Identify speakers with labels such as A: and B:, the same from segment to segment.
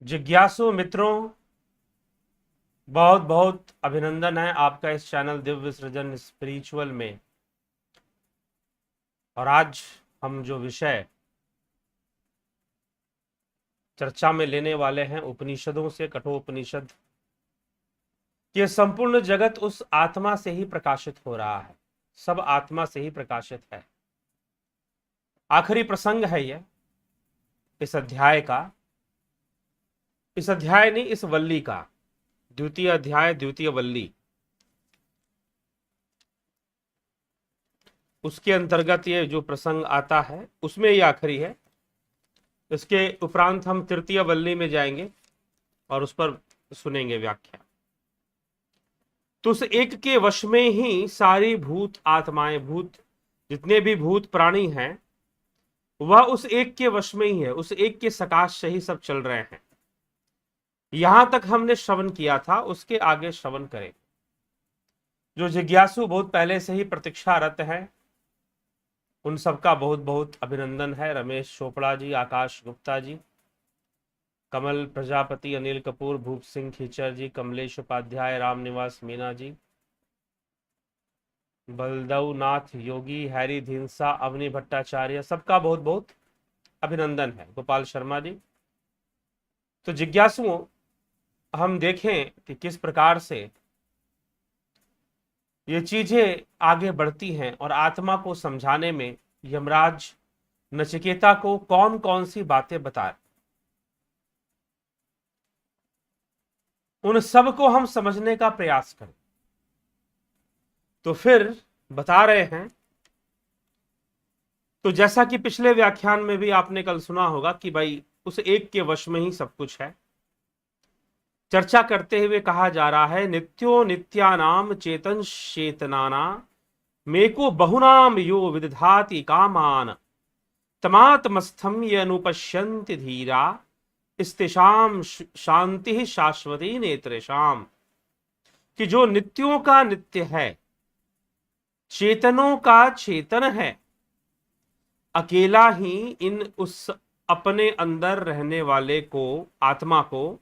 A: जिज्ञासु मित्रों, बहुत बहुत अभिनंदन है आपका इस चैनल दिव्य सृजन स्पिरिचुअल में। और आज हम जो विषय चर्चा में लेने वाले हैं उपनिषदों से कठोपनिषद ये संपूर्ण जगत उस आत्मा से ही प्रकाशित हो रहा है। सब आत्मा से ही प्रकाशित है। आखिरी प्रसंग है यह इस अध्याय का, इस अध्याय नहीं, इस वल्ली का द्वितीय अध्याय, द्वितीय वल्ली। उसके अंतर्गत ये जो प्रसंग आता है उसमें ये आखिरी है। इसके उपरांत हम तृतीय वल्ली में जाएंगे और उस पर सुनेंगे व्याख्या। तो उस एक के वश में ही सारी भूत आत्माएं, भूत जितने भी भूत प्राणी हैं वह उस एक के वश में ही है। उस एक के सकाश से ही सब चल रहे हैं। यहां तक हमने श्रवण किया था, उसके आगे श्रवण करें। जो जिज्ञासु बहुत पहले से ही प्रतीक्षारत है उन सबका बहुत बहुत अभिनंदन है। रमेश चोपड़ा जी, आकाश गुप्ता जी, कमल प्रजापति, अनिल कपूर, भूप सिंह खीचर जी, कमलेश उपाध्याय, रामनिवास मीना जी, बलदव नाथ योगी, हैरी धिंसा, अवनी भट्टाचार्य, सबका बहुत बहुत अभिनंदन है। गोपाल शर्मा जी। तो जिज्ञासुओं, हम देखें कि किस प्रकार से ये चीजें आगे बढ़ती हैं और आत्मा को समझाने में यमराज नचिकेता को कौन कौन सी बातें बता, उन सब को हम समझने का प्रयास करें। तो फिर बता रहे हैं, तो जैसा कि पिछले व्याख्यान में भी आपने कल सुना होगा कि भाई उस एक के वश में ही सब कुछ है। चर्चा करते हुए कहा जा रहा है, नित्यो नित्यानाम चेतन चेतनाना मेको बहुनाम यो विदधाति कामान तमात्मस्थम ये अनुपश्यन्ति धीरा स्तेषाम शांति शाश्वती नेत्रेषाम। कि जो नित्यों का नित्य है, चेतनों का चेतन है, अकेला ही इन उस अपने अंदर रहने वाले को, आत्मा को,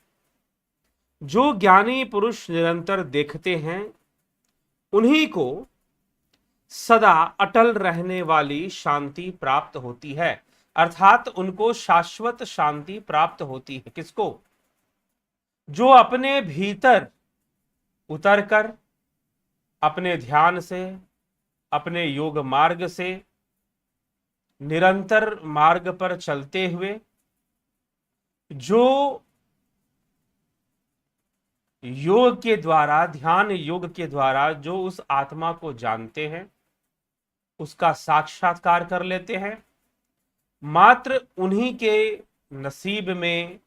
A: जो ज्ञानी पुरुष निरंतर देखते हैं उन्हीं को सदा अटल रहने वाली शांति प्राप्त होती है। अर्थात उनको शाश्वत शांति प्राप्त होती है। किसको? जो अपने भीतर उतरकर अपने ध्यान से, अपने योग मार्ग से निरंतर मार्ग पर चलते हुए जो योग के द्वारा, ध्यान योग के द्वारा जो उस आत्मा को जानते हैं, उसका साक्षात्कार कर लेते हैं, मात्र उन्हीं के नसीब में,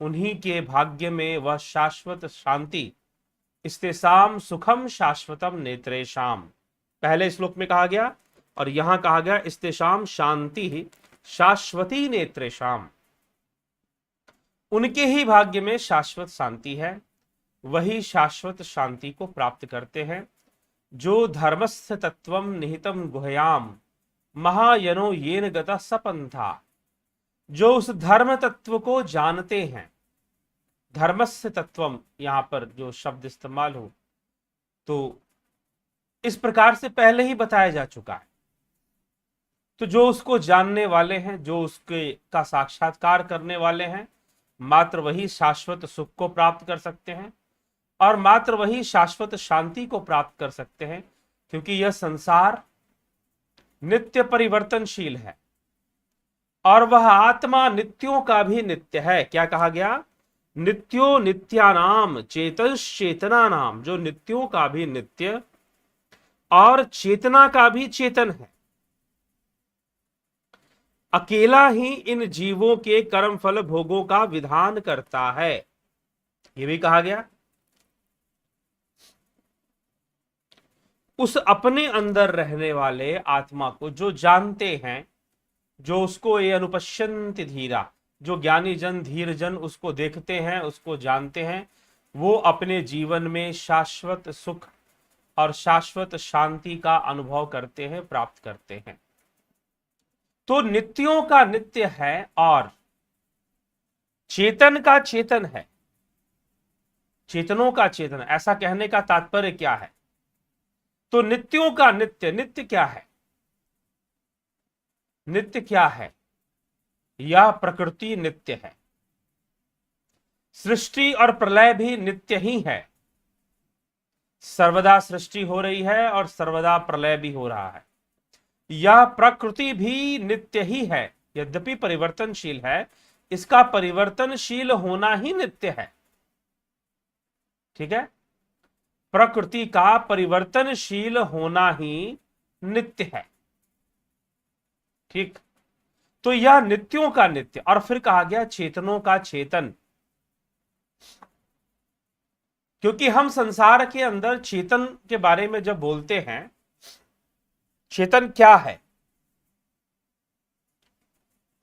A: उन्हीं के भाग्य में वह शाश्वत शांति, स्तेषाम सुखम शाश्वतम नेत्रेषाम, पहले श्लोक में कहा गया और यहां कहा गया स्तेषाम शांति शाश्वती नेत्रेषाम, उनके ही भाग्य में शाश्वत शांति है। वही शाश्वत शांति को प्राप्त करते हैं जो धर्मस्य तत्वम निहितम गुह्याम महायनो येन गतः सपंथा, जो उस धर्म तत्व को जानते हैं। धर्मस्य तत्वम, यहां पर जो शब्द इस्तेमाल हो तो इस प्रकार से पहले ही बताया जा चुका है। तो जो उसको जानने वाले हैं, जो उसके का साक्षात्कार करने वाले हैं, मात्र वही शाश्वत सुख को प्राप्त कर सकते हैं और मात्र वही शाश्वत शांति को प्राप्त कर सकते हैं। क्योंकि यह संसार नित्य परिवर्तनशील है और वह आत्मा नित्यों का भी नित्य है। क्या कहा गया? नित्यो नित्यानाम चेतना नाम, जो नित्यों का भी नित्य और चेतना का भी चेतन है। अकेला ही इन जीवों के कर्म फल भोगों का विधान करता है, यह भी कहा गया। उस अपने अंदर रहने वाले आत्मा को जो जानते हैं, जो उसको ये अनुपश्यन्ति धीरा, जो ज्ञानी जन, धीर जन उसको देखते हैं, उसको जानते हैं, वो अपने जीवन में शाश्वत सुख और शाश्वत शांति का अनुभव करते हैं, प्राप्त करते हैं। तो नित्यों का नित्य है और चेतन का चेतन है, चेतनों का चेतन, ऐसा कहने का तात्पर्य क्या है? तो नित्यों का नित्य, नित्य क्या है? नित्य क्या है? यह प्रकृति नित्य है, सृष्टि और प्रलय भी नित्य ही है। सर्वदा सृष्टि हो रही है और सर्वदा प्रलय भी हो रहा है। यह प्रकृति भी नित्य ही है, यद्यपि परिवर्तनशील है, इसका परिवर्तनशील होना ही नित्य है। ठीक है, प्रकृति का परिवर्तनशील होना ही नित्य है। ठीक, तो यह नित्यों का नित्य, और फिर कहा गया चेतनों का चेतन, क्योंकि हम संसार के अंदर चेतन के बारे में जब बोलते हैं, चेतन क्या है,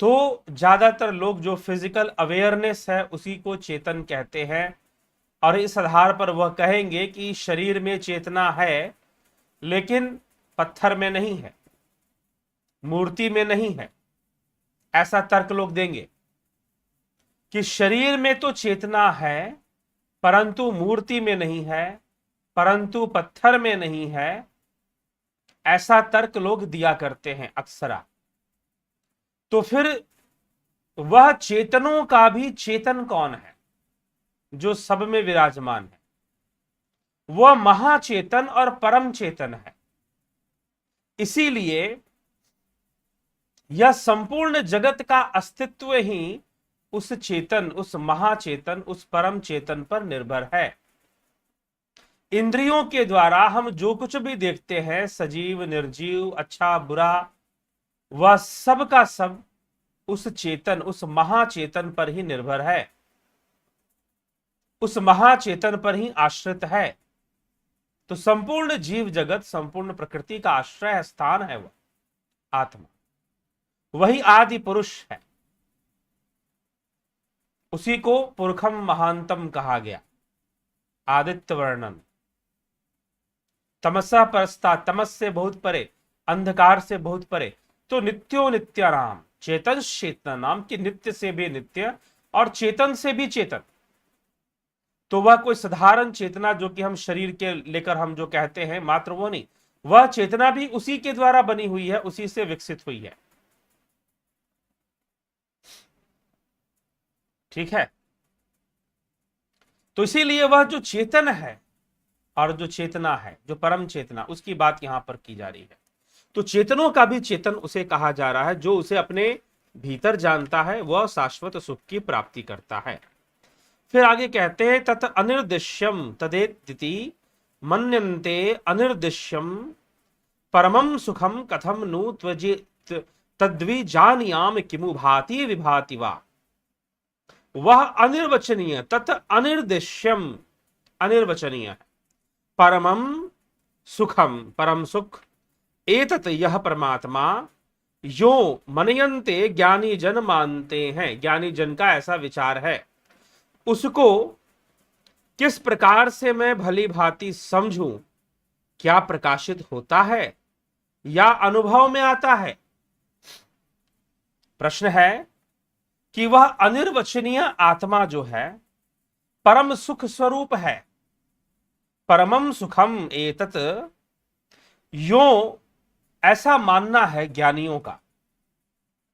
A: तो ज्यादातर लोग जो फिजिकल अवेयरनेस है उसी को चेतन कहते हैं, और इस आधार पर वह कहेंगे कि शरीर में चेतना है लेकिन पत्थर में नहीं है, मूर्ति में नहीं है। ऐसा तर्क लोग देंगे कि शरीर में तो चेतना है परंतु मूर्ति में नहीं है, परंतु पत्थर में नहीं है। ऐसा तर्क लोग दिया करते हैं अक्सरा। तो फिर वह चेतनों का भी चेतन कौन है जो सब में विराजमान है? वह महाचेतन और परम चेतन है। इसीलिए यह संपूर्ण जगत का अस्तित्व ही उस चेतन, उस महाचेतन, उस परम चेतन पर निर्भर है। इंद्रियों के द्वारा हम जो कुछ भी देखते हैं, सजीव निर्जीव, अच्छा बुरा, वह सब का सब उस चेतन, उस महाचेतन पर ही निर्भर है, उस महाचेतन पर ही आश्रित है। तो संपूर्ण जीव जगत, संपूर्ण प्रकृति का आश्रय स्थान है वह आत्मा, वही आदि पुरुष है। उसी को पुरखम महांतम कहा गया। आदित्य वर्णन, तमसा परस्ता, तमस से बहुत परे, अंधकार से बहुत परे। तो नित्यो नित्यानाम, चेतन चेतना नाम, कि नित्य से भी नित्य और चेतन से भी चेतन। तो वह कोई साधारण चेतना जो कि हम शरीर के लेकर हम जो कहते हैं मात्र वो नहीं, वह चेतना भी उसी के द्वारा बनी हुई है, उसी से विकसित हुई है। ठीक है, तो इसीलिए वह जो चेतन है और जो चेतना है, जो परम चेतना, उसकी बात यहां पर की जा रही है। तो चेतनों का भी चेतन उसे कहा जा रहा है जो उसे अपने भीतर जानता है, वह शाश्वत सुख की प्राप्ति करता है। फिर आगे कहते हैं तत् अनिर्दिश्यम तदेति मन्यन्ते अनिर्दिश्यम परमं सुखम कथम नु त्वजित तद्विजानियाम किमु भाति विभाति वा। वह अनिर्वचनीय, तत् अनिर्दिश्यम, अनिर्वचनीय है, परमं सुखम, परम सुख, एतत् यह परमात्मा, यो मनयन्ते, ज्ञानी जन मानते हैं, ज्ञानी जन का ऐसा विचार है, उसको किस प्रकार से मैं भली भांति समझूं? क्या प्रकाशित होता है या अनुभव में आता है? प्रश्न है कि वह अनिर्वचनीय आत्मा जो है परम सुख स्वरूप है। परमम सुखम एतत्, यो ऐसा मानना है ज्ञानियों का,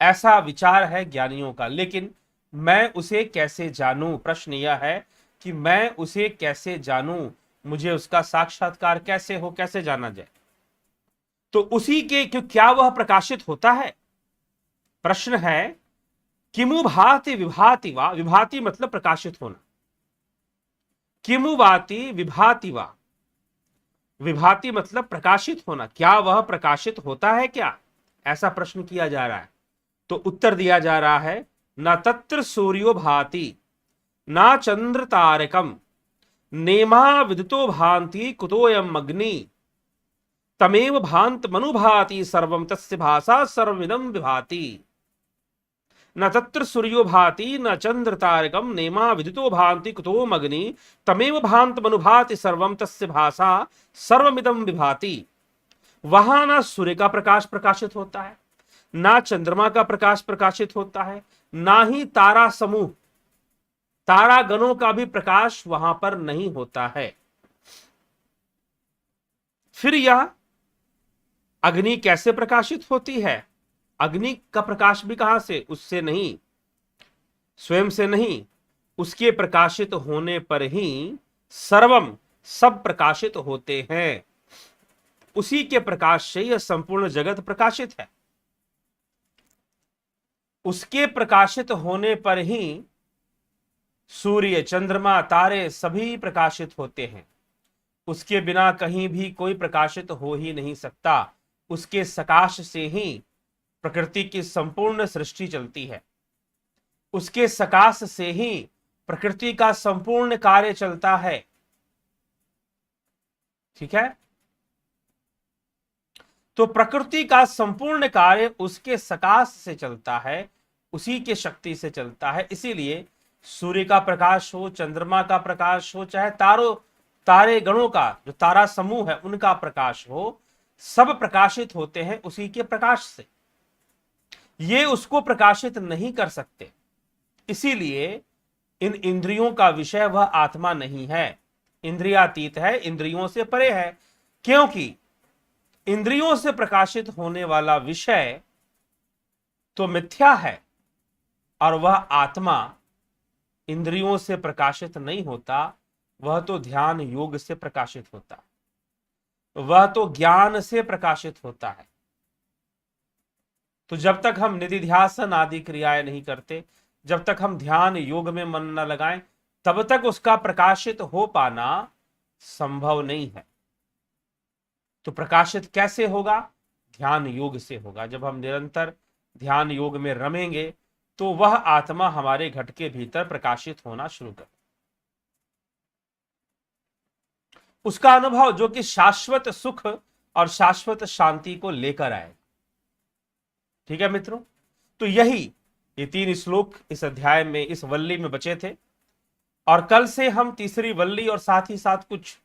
A: ऐसा विचार है ज्ञानियों का, लेकिन मैं उसे कैसे जानूं? प्रश्न यह है कि मैं उसे कैसे जानूं, मुझे उसका साक्षात्कार कैसे हो, कैसे जाना जाए? तो उसी के क्या वह प्रकाशित होता है? प्रश्न है किमु भाति विभाति वा, विभाति मतलब प्रकाशित होना, किमु भाति विभाति वा, विभाति मतलब प्रकाशित होना, क्या वह प्रकाशित होता है क्या? ऐसा प्रश्न किया जा रहा है। तो उत्तर दिया जा रहा है न तत्र सूर्यो भाति न चंद्र तारकम नेमा विदितो भांति कुतोयम अग्नि तमेव भांत मनुभाति सर्वम तस्य भाषा सर्वमिदं विभाति। न तत्र सूर्यो भाति न चंद्र तारकम नेमा विदितो भांति कुतोम अग्नि तमेव भांत मनुभाति सर्वम तस्य भाषा सर्वमिदं विभाति। वहां ना सूर्य का प्रकाश प्रकाशित होता है, ना चंद्रमा का प्रकाश प्रकाशित होता है, ना ही तारा समूह तारागणों का भी प्रकाश वहां पर नहीं होता है। फिर यह अग्नि कैसे प्रकाशित होती है? अग्नि का प्रकाश भी कहां से? उससे नहीं, स्वयं से नहीं, उसके प्रकाशित होने पर ही सर्वम, सब प्रकाशित होते हैं। उसी के प्रकाश से यह संपूर्ण जगत प्रकाशित है। उसके प्रकाशित होने पर ही सूर्य, चंद्रमा, तारे सभी प्रकाशित होते हैं। उसके बिना कहीं भी कोई प्रकाशित हो ही नहीं सकता। उसके सकाश से ही प्रकृति की संपूर्ण सृष्टि चलती है। उसके सकाश से ही प्रकृति का संपूर्ण कार्य चलता है। ठीक है, तो प्रकृति का संपूर्ण कार्य उसके सकाश से चलता है, उसी के शक्ति से चलता है। इसीलिए सूर्य का प्रकाश हो, चंद्रमा का प्रकाश हो, चाहे तारे गणों का जो तारा समूह है उनका प्रकाश हो, सब प्रकाशित होते हैं उसी के प्रकाश से। ये उसको प्रकाशित नहीं कर सकते। इसीलिए इन इंद्रियों का विषय वह आत्मा नहीं है, इंद्रियातीत है, इंद्रियों से परे है। क्योंकि इंद्रियों से प्रकाशित होने वाला विषय तो मिथ्या है, और वह आत्मा इंद्रियों से प्रकाशित नहीं होता, वह तो ध्यान योग से प्रकाशित होता, वह तो ज्ञान से प्रकाशित होता है। तो जब तक हम निधिध्यासन आदि क्रियाएं नहीं करते, जब तक हम ध्यान योग में मन न लगाएं, तब तक उसका प्रकाशित हो पाना संभव नहीं है। तो प्रकाशित कैसे होगा? ध्यान योग से होगा। जब हम निरंतर ध्यान योग में रमेंगे तो वह आत्मा हमारे घट के भीतर प्रकाशित होना शुरू कर, उसका अनुभव जो कि शाश्वत सुख और शाश्वत शांति को लेकर आए। ठीक है मित्रों, तो यही ये 3 श्लोक इस अध्याय में, इस वल्ली में बचे थे। और कल से हम तीसरी वल्ली और साथ ही साथ कुछ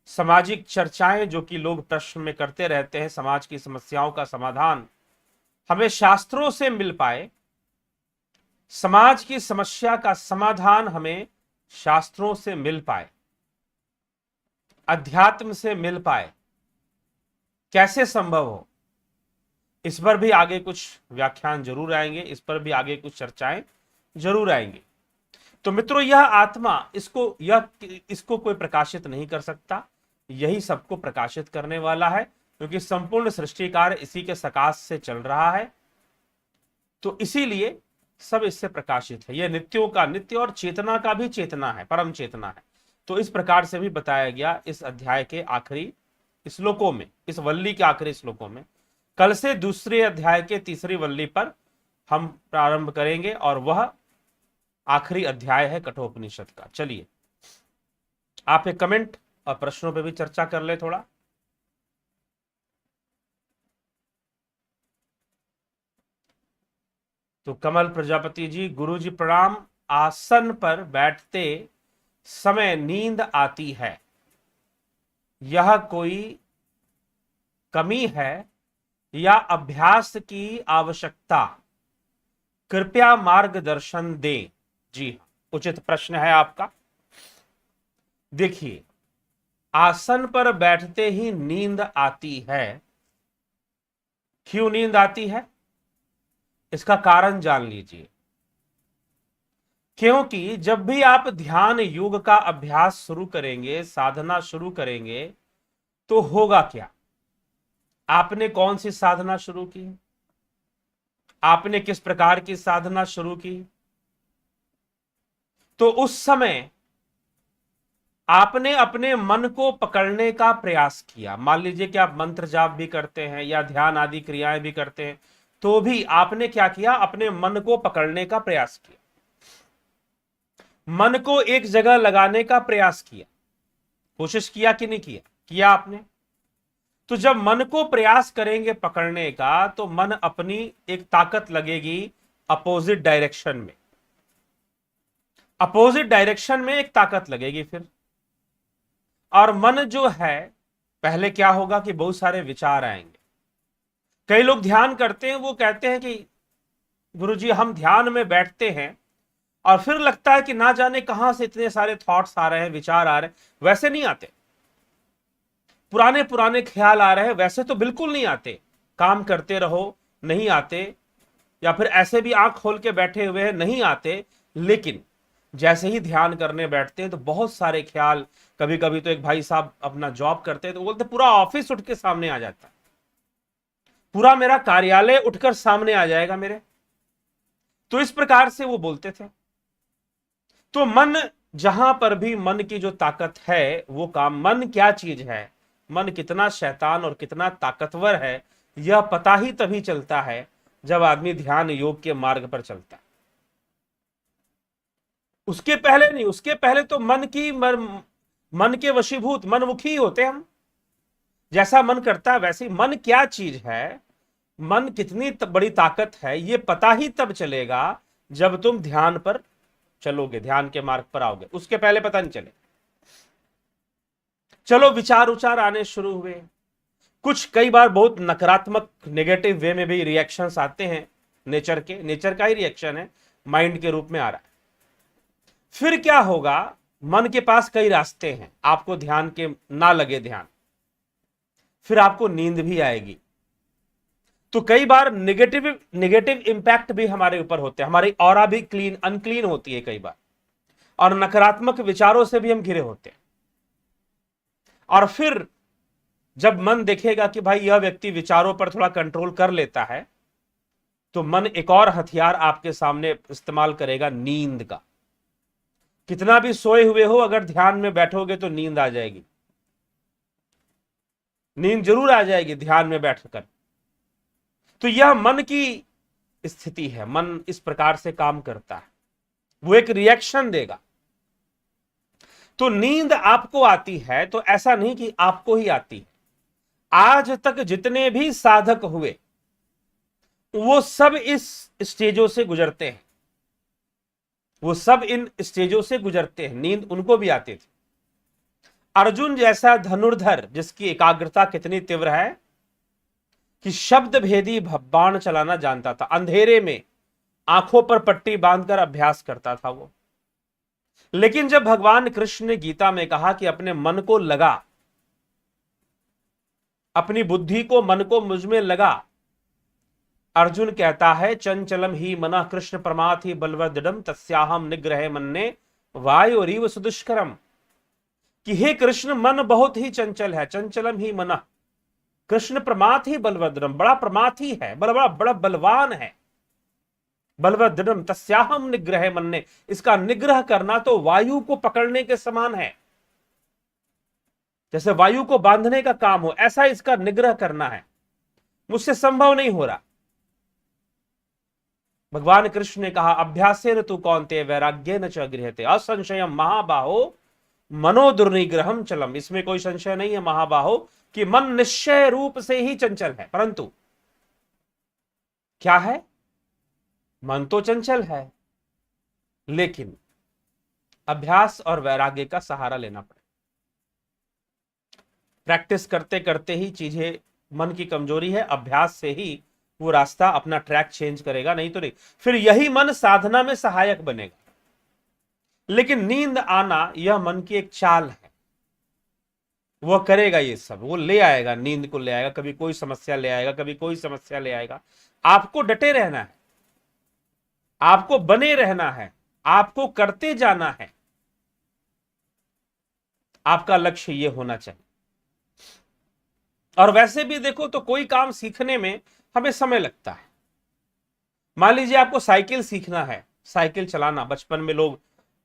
A: सामाजिक चर्चाएं जो कि लोग प्रश्न में करते रहते हैं, समाज की समस्याओं का समाधान हमें शास्त्रों से मिल पाए, समाज की समस्या का समाधान हमें शास्त्रों से मिल पाए, अध्यात्म से मिल पाए, कैसे संभव हो, इस पर भी आगे कुछ व्याख्यान जरूर आएंगे, इस पर भी आगे कुछ चर्चाएं जरूर आएंगी। तो मित्रों, यह आत्मा, इसको कोई प्रकाशित नहीं कर सकता, यही सबको प्रकाशित करने वाला है, क्योंकि संपूर्ण सृष्टि कार्य इसी के सकाश से चल रहा है। तो इसीलिए सब इससे प्रकाशित है। यह नित्यों का नित्य और चेतना का भी चेतना है, परम चेतना है। तो इस प्रकार से भी बताया गया इस अध्याय के आखिरी श्लोकों में, इस वल्ली के आखिरी श्लोकों में। कल से दूसरे अध्याय के तीसरी वल्ली पर हम प्रारंभ करेंगे, और वह आखिरी अध्याय है कठोपनिषद का। चलिए, आप एक कमेंट और प्रश्नों पे भी चर्चा कर ले थोड़ा। तो कमल प्रजापति जी, गुरु जी प्रणाम। आसन पर बैठते समय नींद आती है, यह कोई कमी है या अभ्यास की आवश्यकता? कृपया मार्गदर्शन दें। जी हाँ, उचित प्रश्न है आपका। देखिए, आसन पर बैठते ही नींद आती है। क्यों नींद आती है, इसका कारण जान लीजिए। क्योंकि जब भी आप ध्यान योग का अभ्यास शुरू करेंगे, साधना शुरू करेंगे, तो होगा क्या? आपने कौन सी साधना शुरू की, आपने किस प्रकार की साधना शुरू की, तो उस समय आपने अपने मन को पकड़ने का प्रयास किया। मान लीजिए कि आप मंत्र जाप भी करते हैं या ध्यान आदि क्रियाएं भी करते हैं, तो भी आपने क्या किया? अपने मन को पकड़ने का प्रयास किया, मन को एक जगह लगाने का प्रयास किया। कोशिश किया कि नहीं किया? किया आपने। तो जब मन को प्रयास करेंगे पकड़ने का, तो मन अपनी एक ताकत लगेगी अपोजिट डायरेक्शन में, अपोजिट डायरेक्शन में एक ताकत लगेगी फिर। और मन जो है, पहले क्या होगा कि बहुत सारे विचार आएंगे। कई लोग ध्यान करते हैं, वो कहते हैं कि गुरुजी हम ध्यान में बैठते हैं और फिर लगता है कि ना जाने कहां से इतने सारे थॉट्स आ रहे हैं, विचार आ रहे हैं। वैसे नहीं आते, पुराने पुराने ख्याल आ रहे हैं, वैसे तो बिल्कुल नहीं आते। काम करते रहो, नहीं आते, या फिर ऐसे भी आंख खोल के बैठे हुए हैं, नहीं आते। लेकिन जैसे ही ध्यान करने बैठते हैं तो बहुत सारे ख्याल, कभी कभी तो एक भाई साहब अपना जॉब करते हैं तो बोलते पूरा ऑफिस उठ के सामने आ जाता है, पूरा मेरा कार्यालय उठकर सामने आ जाएगा मेरे। तो इस प्रकार से वो बोलते थे। तो मन, जहां पर भी मन की जो ताकत है वो काम, मन क्या चीज है, मन कितना शैतान और कितना ताकतवर है, यह पता ही तभी चलता है जब आदमी ध्यान योग के मार्ग पर चलता है। उसके पहले नहीं, उसके पहले तो मन के वशीभूत, मनमुखी होते हम। जैसा मन करता है वैसे ही। मन क्या चीज है, मन कितनी बड़ी ताकत है, ये पता ही तब चलेगा जब तुम ध्यान पर चलोगे, ध्यान के मार्ग पर आओगे। उसके पहले पता नहीं चले। चलो, विचार उचार आने शुरू हुए, कुछ कई बार बहुत नकारात्मक, नेगेटिव वे में भी रिएक्शंस आते हैं। नेचर का ही रिएक्शन है, माइंड के रूप में आ रहा है। फिर क्या होगा, मन के पास कई रास्ते हैं, आपको ध्यान के ना लगे ध्यान, फिर आपको नींद भी आएगी। तो कई बार नेगेटिव इंपैक्ट भी हमारे ऊपर होते हैं, हमारी ऑरा भी अनक्लीन होती है कई बार, और नकारात्मक विचारों से भी हम घिरे होते हैं। और फिर जब मन देखेगा कि भाई यह व्यक्ति विचारों पर थोड़ा कंट्रोल कर लेता है, तो मन एक और हथियार आपके सामने इस्तेमाल करेगा, नींद का। कितना भी सोए हुए हो, अगर ध्यान में बैठोगे तो नींद आ जाएगी, नींद जरूर आ जाएगी ध्यान में बैठकर। तो यह मन की स्थिति है, मन इस प्रकार से काम करता है, वो एक रिएक्शन देगा। तो नींद आपको आती है तो ऐसा नहीं कि आपको ही आती है। आज तक जितने भी साधक हुए वो सब इस स्टेजों से गुजरते हैं, वो सब इन स्टेजों से गुजरते हैं, नींद उनको भी आती थी। अर्जुन जैसा धनुर्धर जिसकी एकाग्रता कितनी तीव्र है कि शब्द भेदी बाण चलाना जानता था, अंधेरे में आंखों पर पट्टी बांधकर अभ्यास करता था वो। लेकिन जब भगवान कृष्ण ने गीता में कहा कि अपने मन को लगा, अपनी बुद्धि को, मन को मुझ में लगा, अर्जुन कहता है चंचलम ही मना कृष्ण प्रमाथि बलवदृढ़ तस्याहम निग्रहे मन्ने वायुरीव सुदुष्करम। कि हे कृष्ण, मन बहुत ही चंचल है, चंचलम ही मना, कृष्ण प्रमाथि बलवदृढ़, बड़ा प्रमाथी है, बड़ा बड़ा बलवान है, बलवदृढ़ तस्याहम निग्रहे मन्ने, इसका निग्रह करना तो वायु को पकड़ने के समान है। जैसे वायु को बांधने का काम हो, ऐसा इसका निग्रह करना है, मुझसे संभव नहीं हो रहा। भगवान कृष्ण ने कहा अभ्यासेन तु कौन्तेय वैराग्येन च गृह्यते असंशयम महाबाहो मनो दुर्निग्रहम चलम। इसमें कोई संशय नहीं है महाबाहो कि मन निश्चय रूप से ही चंचल है, परंतु क्या है, मन तो चंचल है, लेकिन अभ्यास और वैराग्य का सहारा लेना पड़े। प्रैक्टिस करते करते ही चीजें, मन की कमजोरी है, अभ्यास से ही वो रास्ता अपना ट्रैक चेंज करेगा, नहीं तो नहीं। फिर यही मन साधना में सहायक बनेगा। लेकिन नींद आना यह मन की एक चाल है, वह करेगा ये सब, वो ले आएगा, नींद को ले आएगा, कभी कोई समस्या ले आएगा, कभी कोई समस्या ले आएगा। आपको डटे रहना है, आपको बने रहना है, आपको करते जाना है, आपका लक्ष्य यह होना चाहिए। और वैसे भी देखो तो कोई काम सीखने में हमें समय लगता है। मान लीजिए आपको साइकिल सीखना है, साइकिल चलाना, बचपन में लोग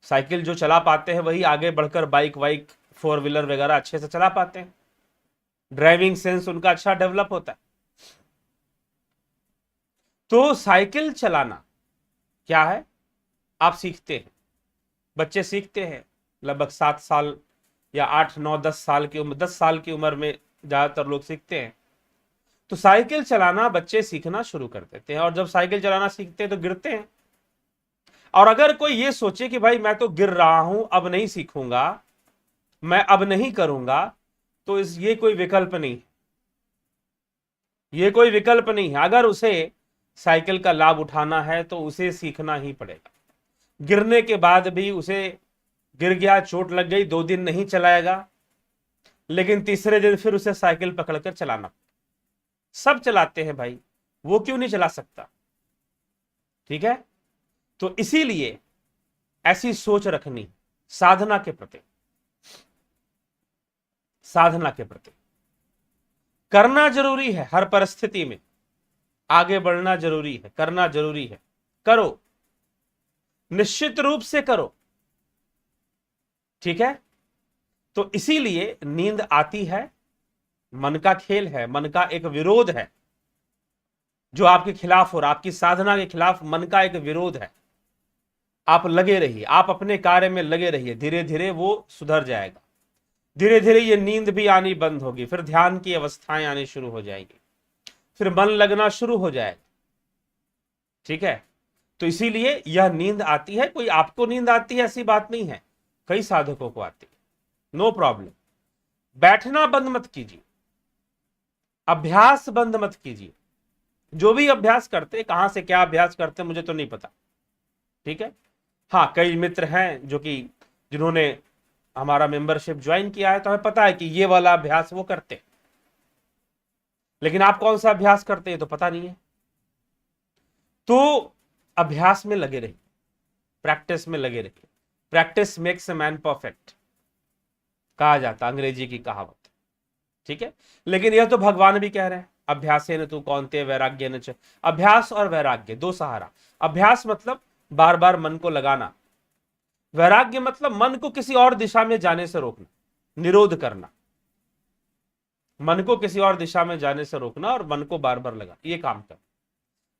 A: साइकिल जो चला पाते हैं वही आगे बढ़कर बाइक वाइक, फोर व्हीलर वगैरह अच्छे से चला पाते हैं, ड्राइविंग सेंस उनका अच्छा डेवलप होता है। तो साइकिल चलाना क्या है, आप सीखते हैं, बच्चे सीखते हैं लगभग 7 साल या 8 9 10 साल की उम्र, 10 साल की उम्र में ज्यादातर लोग सीखते हैं। तो साइकिल चलाना बच्चे सीखना शुरू कर देते हैं, और जब साइकिल चलाना सीखते हैं तो गिरते हैं। और अगर कोई ये सोचे कि भाई मैं तो गिर रहा हूं, अब नहीं सीखूंगा, मैं अब नहीं करूंगा, तो ये कोई विकल्प नहीं है, ये कोई विकल्प नहीं है। अगर उसे साइकिल का लाभ उठाना है तो उसे सीखना ही पड़ेगा। गिरने के बाद भी उसे गिर गया, चोट लग गई, 2 दिन नहीं चलाएगा, लेकिन तीसरे दिन फिर उसे साइकिल पकड़कर चलाना। सब चलाते हैं भाई, वो क्यों नहीं चला सकता? ठीक है, तो इसीलिए ऐसी सोच रखनी साधना के प्रति, साधना के प्रति करना जरूरी है। हर परिस्थिति में आगे बढ़ना जरूरी है, करना जरूरी है। करो, निश्चित रूप से करो। ठीक है, तो इसीलिए नींद आती है, मन का खेल है, मन का एक विरोध है जो आपके खिलाफ और आपकी साधना के खिलाफ मन का एक विरोध है। आप लगे रहिए, आप अपने कार्य में लगे रहिए, धीरे धीरे वो सुधर जाएगा। धीरे धीरे ये नींद भी आनी बंद होगी, फिर ध्यान की अवस्थाएं आनी शुरू हो जाएगी, फिर मन लगना शुरू हो जाएगा। ठीक है, तो इसीलिए यह नींद आती है, कोई आपको नींद आती है ऐसी बात नहीं है, कई साधकों को आती है, नो प्रॉब्लम। बैठना बंद मत कीजिए, अभ्यास बंद मत कीजिए। जो भी अभ्यास करते, कहां से क्या अभ्यास करते मुझे तो नहीं पता। ठीक है, हाँ कई मित्र हैं जो कि जिन्होंने हमारा मेंबरशिप ज्वाइन किया है, तो हमें पता है कि ये वाला अभ्यास वो करते, लेकिन आप कौन सा अभ्यास करते हैं तो पता नहीं है। तो अभ्यास में लगे रहिए, प्रैक्टिस में लगे रहिए। Practice makes a man perfect कहा जाता, अंग्रेजी की कहावत। ठीक है, लेकिन यह तो भगवान भी कह रहे हैं, अभ्यासेन तु कौन्तेय वैराग्येन च। अभ्यास और वैराग्य दो सहारा। अभ्यास मतलब बार बार मन को लगाना, वैराग्य मतलब मन को किसी और दिशा में जाने से रोकना, निरोध करना, मन को किसी और दिशा में जाने से रोकना और मन को बार बार लगा, ये काम कर।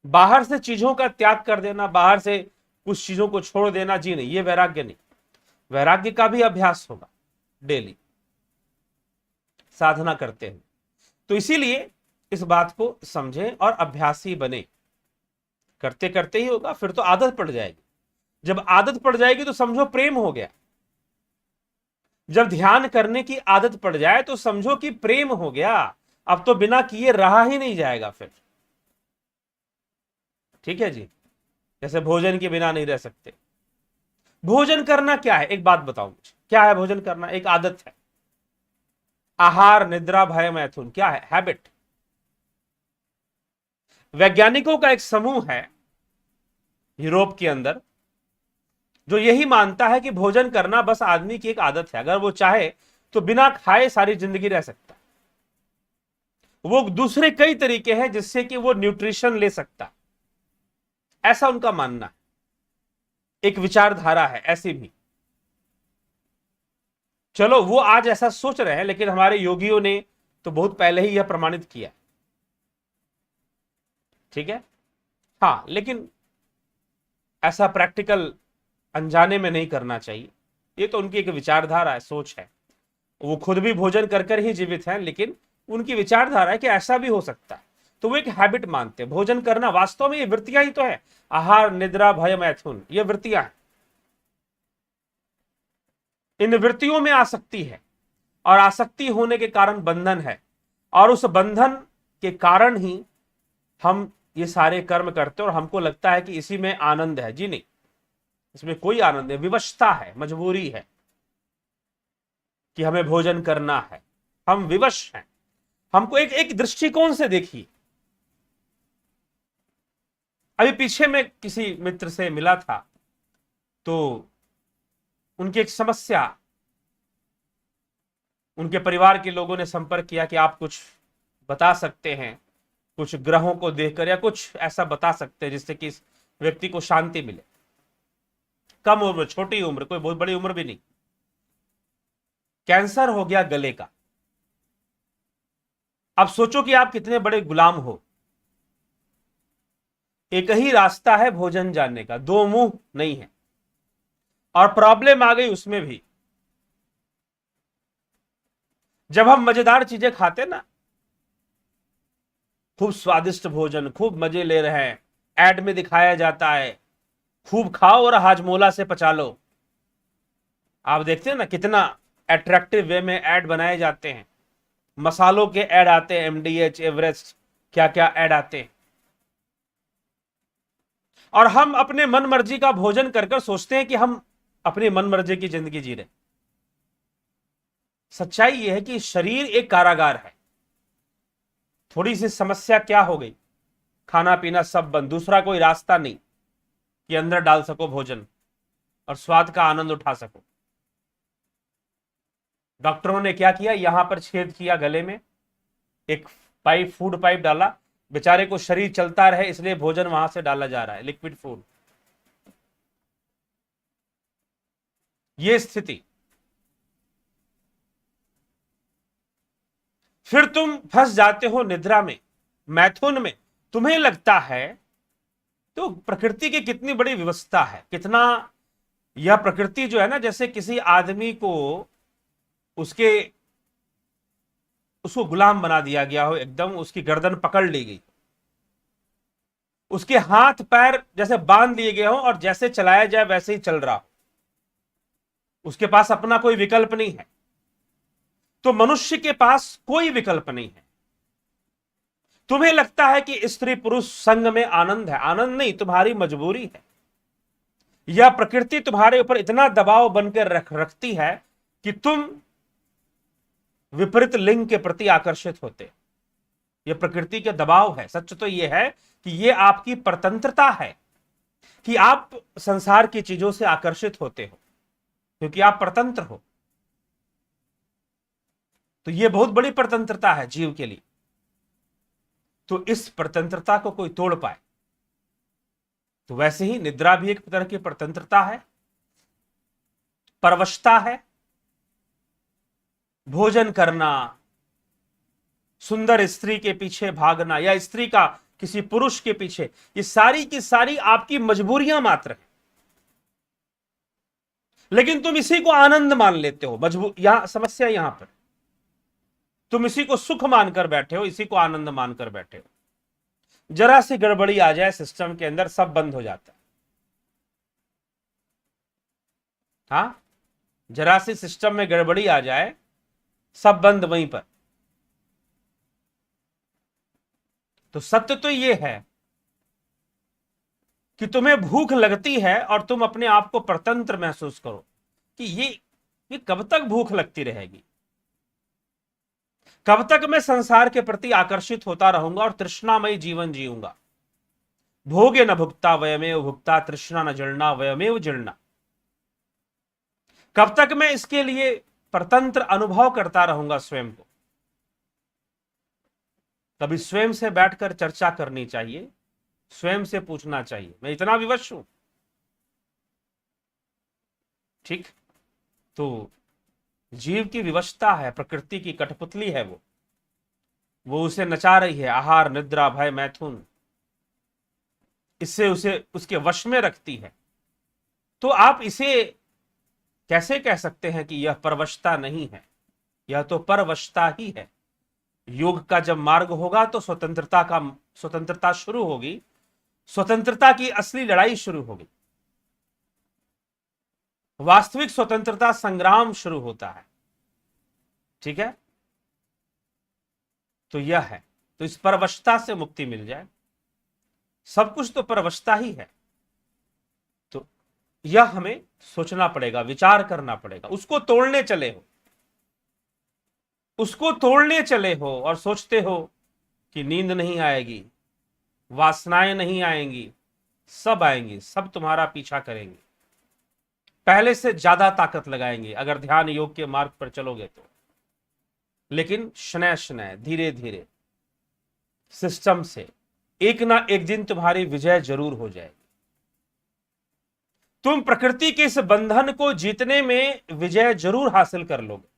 A: बाहर से चीजों का त्याग कर देना, बाहर से कुछ चीजों को छोड़ देना, जी नहीं, ये वैराग्य नहीं। वैराग्य का भी अभ्यास होगा डेली, साधना करते हैं। तो इसीलिए इस बात को समझें और अभ्यासी बने। करते करते ही होगा, फिर तो आदत पड़ जाएगी। जब आदत पड़ जाएगी तो समझो प्रेम हो गया। जब ध्यान करने की आदत पड़ जाए तो समझो कि प्रेम हो गया, अब तो बिना किए रहा ही नहीं जाएगा फिर। ठीक है जी, जैसे भोजन के बिना नहीं रह सकते। भोजन करना क्या है, एक बात बताओ मुझे, क्या है भोजन करना? एक आदत है। आहार, निद्रा, भय, मैथुन क्या है? हैबिट। वैज्ञानिकों का एक समूह है यूरोप के अंदर जो यही मानता है कि भोजन करना बस आदमी की एक आदत है, अगर वो चाहे तो बिना खाए सारी जिंदगी रह सकता है। वो दूसरे कई तरीके हैं जिससे कि वो न्यूट्रिशन ले सकता, ऐसा उनका मानना है। एक विचारधारा है ऐसी भी। चलो वो आज ऐसा सोच रहे हैं, लेकिन हमारे योगियों ने तो बहुत पहले ही यह प्रमाणित किया। ठीक है, हाँ, लेकिन ऐसा प्रैक्टिकल अनजाने में नहीं करना चाहिए। ये तो उनकी एक विचारधारा है, सोच है। वो खुद भी भोजन कर कर ही जीवित हैं, लेकिन उनकी विचारधारा है कि ऐसा भी हो सकता है, तो वो एक हैबिट मानते हैं। भोजन करना वास्तव में ये वृत्तियां ही तो है, आहार, निद्रा, भय, मैथुन, ये वृत्तियां हैं। इन वृत्तियों में आसक्ति है, और आसक्ति होने के कारण बंधन है, और उस बंधन के कारण ही हम ये सारे कर्म करते हैं और हमको लगता है कि इसी में आनंद है। जी नहीं, इसमें कोई आनंद नहीं, विवशता है, मजबूरी है कि हमें भोजन करना है, हम विवश हैं। हमको एक एक दृष्टिकोण से देखिए। अभी पीछे में किसी मित्र से मिला था, तो उनकी एक समस्या, उनके परिवार के लोगों ने संपर्क किया कि आप कुछ बता सकते हैं, कुछ ग्रहों को देखकर या कुछ ऐसा बता सकते हैं जिससे कि इस व्यक्ति को शांति मिले। कम उम्र, छोटी उम्र, कोई बहुत बड़ी उम्र भी नहीं, कैंसर हो गया गले का। अब सोचो कि आप कितने बड़े गुलाम हो। एक ही रास्ता है भोजन जानने का, दो मुंह नहीं है, और प्रॉब्लम आ गई उसमें भी। जब हम मजेदार चीजें खाते ना, खूब स्वादिष्ट भोजन, खूब मजे ले रहे हैं, एड में दिखाया जाता है खूब खाओ और हाजमोला से पचा लो। आप देखते हैं ना कितना अट्रैक्टिव वे में एड बनाए जाते हैं, मसालों के ऐड आते हैं, एमडीएच, एवरेस्ट, क्या क्या ऐड आते हैं। और हम अपने मन मर्जी का भोजन कर कर सोचते हैं कि हम अपनी मन मर्जी की जिंदगी जी रहे। सच्चाई यह है कि शरीर एक कारागार है। थोड़ी सी समस्या क्या हो गई, खाना पीना सब बंद, दूसरा कोई रास्ता नहीं कि अंदर डाल सको भोजन और स्वाद का आनंद उठा सको। डॉक्टरों ने क्या किया, यहां पर छेद किया गले में, एक पाइप, फूड पाइप डाला, बेचारे को शरीर चलता रहे इसलिए भोजन वहां से डाला जा रहा है, लिक्विड फूड। ये स्थिति। फिर तुम फंस जाते हो निद्रा में, मैथुन में। तुम्हें लगता है तो प्रकृति की कितनी बड़ी व्यवस्था है, कितना यह प्रकृति जो है ना, जैसे किसी आदमी को उसको गुलाम बना दिया गया हो, एकदम उसकी गर्दन पकड़ ली गई, उसके हाथ पैर जैसे बांध लिए गए हो और जैसे चलाया जाए वैसे ही चल रहा हो, उसके पास अपना कोई विकल्प नहीं है। तो मनुष्य के पास कोई विकल्प नहीं है। तुम्हें लगता है कि स्त्री पुरुष संग में आनंद है, आनंद नहीं, तुम्हारी मजबूरी है। यह प्रकृति तुम्हारे ऊपर इतना दबाव बनकर रखती है कि तुम विपरीत लिंग के प्रति आकर्षित होते। यह प्रकृति के दबाव है। सच तो यह है कि यह आपकी परतंत्रता है कि आप संसार की चीजों से आकर्षित होते हो क्योंकि आप परतंत्र हो। तो यह बहुत बड़ी परतंत्रता है जीव के लिए। तो इस परतंत्रता को कोई तोड़ पाए, तो वैसे ही निद्रा भी एक तरह की परतंत्रता है, परवशता है। भोजन करना, सुंदर स्त्री के पीछे भागना या स्त्री का किसी पुरुष के पीछे, ये सारी की सारी आपकी मजबूरियां मात्र है। लेकिन तुम इसी को आनंद मान लेते हो। यहां समस्या, यहां पर तुम इसी को सुख मानकर बैठे हो, इसी को आनंद मानकर बैठे हो। जरा सी गड़बड़ी आ जाए सिस्टम के अंदर, सब बंद हो जाता है। हाँ, जरा सी सिस्टम में गड़बड़ी आ जाए, सब बंद वहीं पर। तो सत्य तो यह है कि तुम्हें भूख लगती है और तुम अपने आप को परतंत्र महसूस करो कि ये कब तक भूख लगती रहेगी, कब तक मैं संसार के प्रति आकर्षित होता रहूंगा और तृष्णामयी जीवन जीऊंगा। भोगे न भुक्ता वयमेव भुक्ता, तृष्णा न जड़ना वयमेव जड़ना। कब तक मैं इसके लिए परतंत्र अनुभव करता रहूंगा स्वयं को। कभी स्वयं से बैठकर चर्चा करनी चाहिए, स्वयं से पूछना चाहिए, मैं इतना विवश हूं। ठीक, तो जीव की विवशता है, प्रकृति की कठपुतली है वो उसे नचा रही है। आहार, निद्रा, भय, मैथुन, इससे उसे उसके वश में रखती है। तो आप इसे कैसे कह सकते हैं कि यह परवशता नहीं है? यह तो परवशता ही है। योग का जब मार्ग होगा तो स्वतंत्रता शुरू होगी, स्वतंत्रता की असली लड़ाई शुरू होगी, वास्तविक स्वतंत्रता संग्राम शुरू होता है। ठीक है, तो यह है। तो इस परवशता से मुक्ति मिल जाए, सब कुछ तो परवशता ही है। तो यह हमें सोचना पड़ेगा, विचार करना पड़ेगा। उसको तोड़ने चले हो और सोचते हो कि नींद नहीं आएगी, वासनाएं नहीं आएंगी। सब आएंगी, सब तुम्हारा पीछा करेंगे, पहले से ज्यादा ताकत लगाएंगे अगर ध्यान योग के मार्ग पर चलोगे तो। लेकिन शनय शनय, धीरे धीरे सिस्टम से एक ना एक दिन तुम्हारी विजय जरूर हो जाएगी। तुम प्रकृति के इस बंधन को जीतने में विजय जरूर हासिल कर लोगे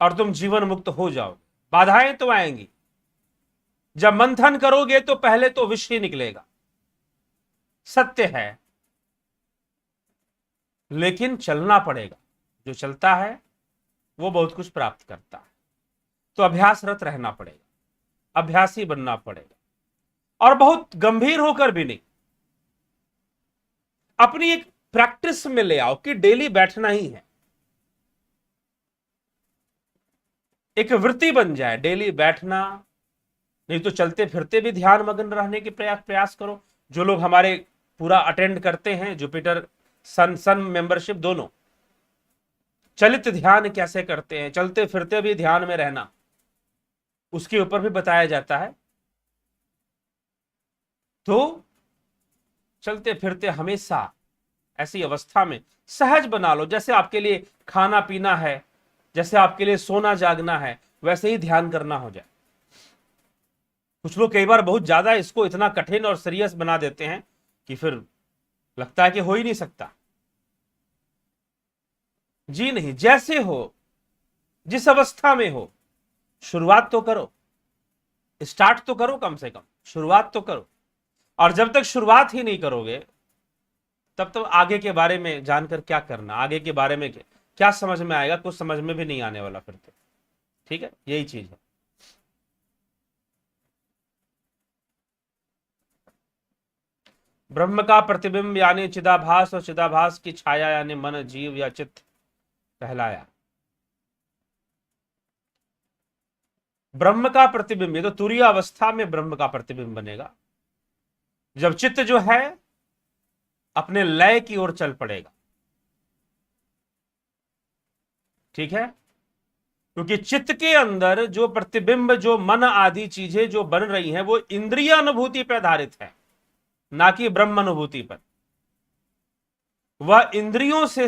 A: और तुम जीवन मुक्त हो जाओगे। बाधाएं तो आएंगी, जब मंथन करोगे तो पहले तो विष ही निकलेगा, सत्य है। लेकिन चलना पड़ेगा, जो चलता है वो बहुत कुछ प्राप्त करता है। तो अभ्यासरत रहना पड़ेगा, अभ्यासी बनना पड़ेगा। और बहुत गंभीर होकर भी नहीं, अपनी एक प्रैक्टिस में ले आओ कि डेली बैठना ही है, एक वृत्ति बन जाए डेली बैठना, नहीं तो चलते फिरते भी ध्यान मग्न रहने के प्रयास करो। जो लोग हमारे पूरा अटेंड करते हैं जुपिटर सन मेंबरशिप दोनों, चलित ध्यान कैसे करते हैं, चलते फिरते भी ध्यान में रहना, उसके ऊपर भी बताया जाता है। तो चलते फिरते हमेशा ऐसी अवस्था में सहज बना लो, जैसे आपके लिए खाना पीना है, जैसे आपके लिए सोना जागना है, वैसे ही ध्यान करना हो जाए। कुछ लोग कई बार बहुत ज्यादा इसको इतना कठिन और सीरियस बना देते हैं कि फिर लगता है कि हो ही नहीं सकता। जी नहीं, जैसे हो, जिस अवस्था में हो, शुरुआत तो करो, स्टार्ट तो करो, कम से कम शुरुआत तो करो। और जब तक शुरुआत ही नहीं करोगे तब तक आगे के बारे में जानकर क्या करना, आगे के बारे में क्या समझ में आएगा, कुछ समझ में भी नहीं आने वाला फिर तो। ठीक है, यही चीज है। ब्रह्म का प्रतिबिंब यानी चिदाभास और चिदाभास की छाया यानी मन, जीव या चित्त कहलाया। ब्रह्म का प्रतिबिंब, ये तो तुरीय अवस्था में ब्रह्म का प्रतिबिंब बनेगा, जब चित्त जो है अपने लय की ओर चल पड़ेगा। ठीक है, क्योंकि चित्त के अंदर जो प्रतिबिंब, जो मन आदि चीजें जो बन रही हैं, वो इंद्रिय अनुभूति पर आधारित है, ना कि ब्रह्म अनुभूति पर। वह इंद्रियों से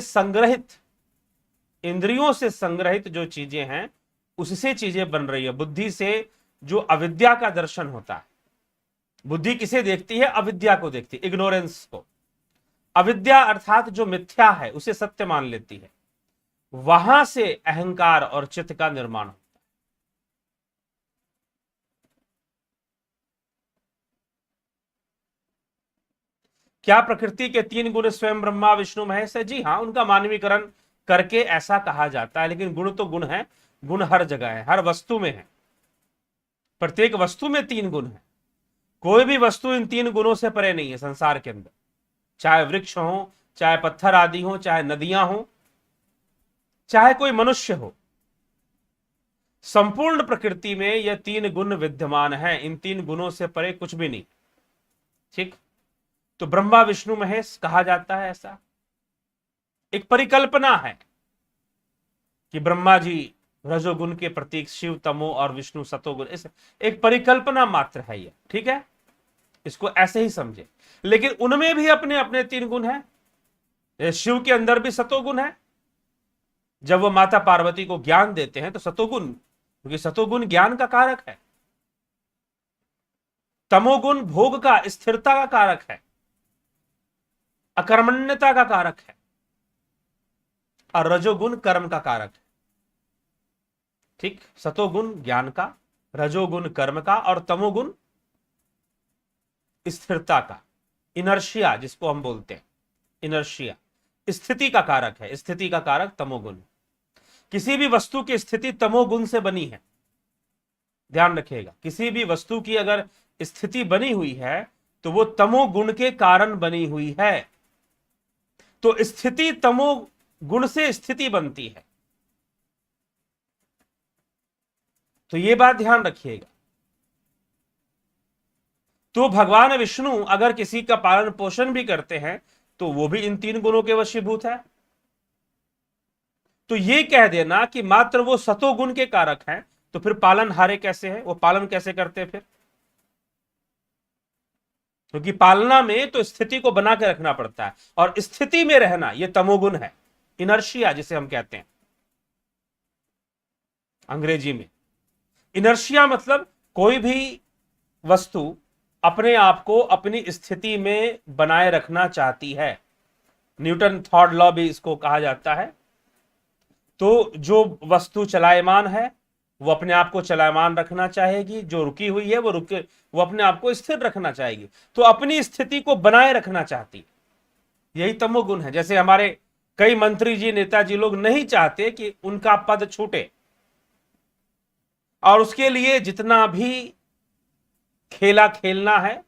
A: संग्रहित जो चीजें हैं उससे चीजें बन रही है। बुद्धि से जो अविद्या का दर्शन होता है, बुद्धि किसे देखती है? अविद्या को देखती है, इग्नोरेंस को। अविद्या अर्थात जो मिथ्या है उसे सत्य मान लेती है, वहां से अहंकार और चित्त का निर्माण होता है। क्या प्रकृति के 3 गुण स्वयं ब्रह्मा विष्णु महेश है? जी हाँ, उनका मानवीकरण करके ऐसा कहा जाता है, लेकिन गुण तो गुण है, गुण हर जगह है, हर वस्तु में है, प्रत्येक वस्तु में 3 गुण है। कोई भी वस्तु इन 3 गुणों से परे नहीं है संसार के अंदर, चाहे वृक्ष हो, चाहे पत्थर आदि हो, चाहे नदियां हो, चाहे कोई मनुष्य हो, संपूर्ण प्रकृति में यह 3 गुण विद्यमान है। इन 3 गुणों से परे कुछ भी नहीं। ठीक, तो ब्रह्मा विष्णु महेश कहा जाता है, ऐसा एक परिकल्पना है कि ब्रह्मा जी रजोगुण के प्रतीक, शिव तमो और विष्णु सतोगुण, इस एक परिकल्पना मात्र है ये। ठीक है, इसको ऐसे ही समझे, लेकिन उनमें भी अपने अपने 3 गुण हैं। शिव के अंदर भी सतोगुण है, जब वो माता पार्वती को ज्ञान देते हैं तो सतोगुण, क्योंकि सतोगुण ज्ञान का कारक है, तमोगुण भोग का, स्थिरता का कारक है, अकर्मण्यता का कारक है, और रजोगुण कर्म का कारक है। ठीक, सतोगुण ज्ञान का, रजोगुण कर्म का, और तमोगुण स्थिरता का, इनर्शिया जिसको हम बोलते हैं, इनर्शिया स्थिति का कारक है। स्थिति का कारक तमोगुण। किसी भी वस्तु की स्थिति तमोगुण से बनी है, ध्यान रखिएगा। किसी भी वस्तु की अगर स्थिति बनी हुई है तो वो तमोगुण के कारण बनी हुई है। तो स्थिति तमोगुण से स्थिति बनती है, तो ये बात ध्यान रखिएगा। तो भगवान विष्णु अगर किसी का पालन पोषण भी करते हैं तो वो भी इन 3 गुणों के वशीभूत है। तो ये कह देना कि मात्र वो सतोगुण के कारक हैं, तो फिर पालन हारे कैसे है? वो पालन कैसे करते हैं फिर? क्योंकि पालना में तो स्थिति को बना के रखना पड़ता है, और स्थिति में रहना ये तमोगुण है, इनर्शिया जिसे हम कहते हैं अंग्रेजी में। इनर्शिया मतलब कोई भी वस्तु अपने आप को अपनी स्थिति में बनाए रखना चाहती है। न्यूटन थर्ड लॉ भी इसको कहा जाता है। तो जो वस्तु चलायमान है वो अपने आप को चलायमान रखना चाहेगी, जो रुकी हुई है वो अपने आप को स्थिर रखना चाहेगी, तो अपनी स्थिति को बनाए रखना चाहती है। यही तमोगुण है। जैसे हमारे कई मंत्री जी, नेताजी लोग नहीं चाहते कि उनका पद छूटे, और उसके लिए जितना भी खेला खेलना है,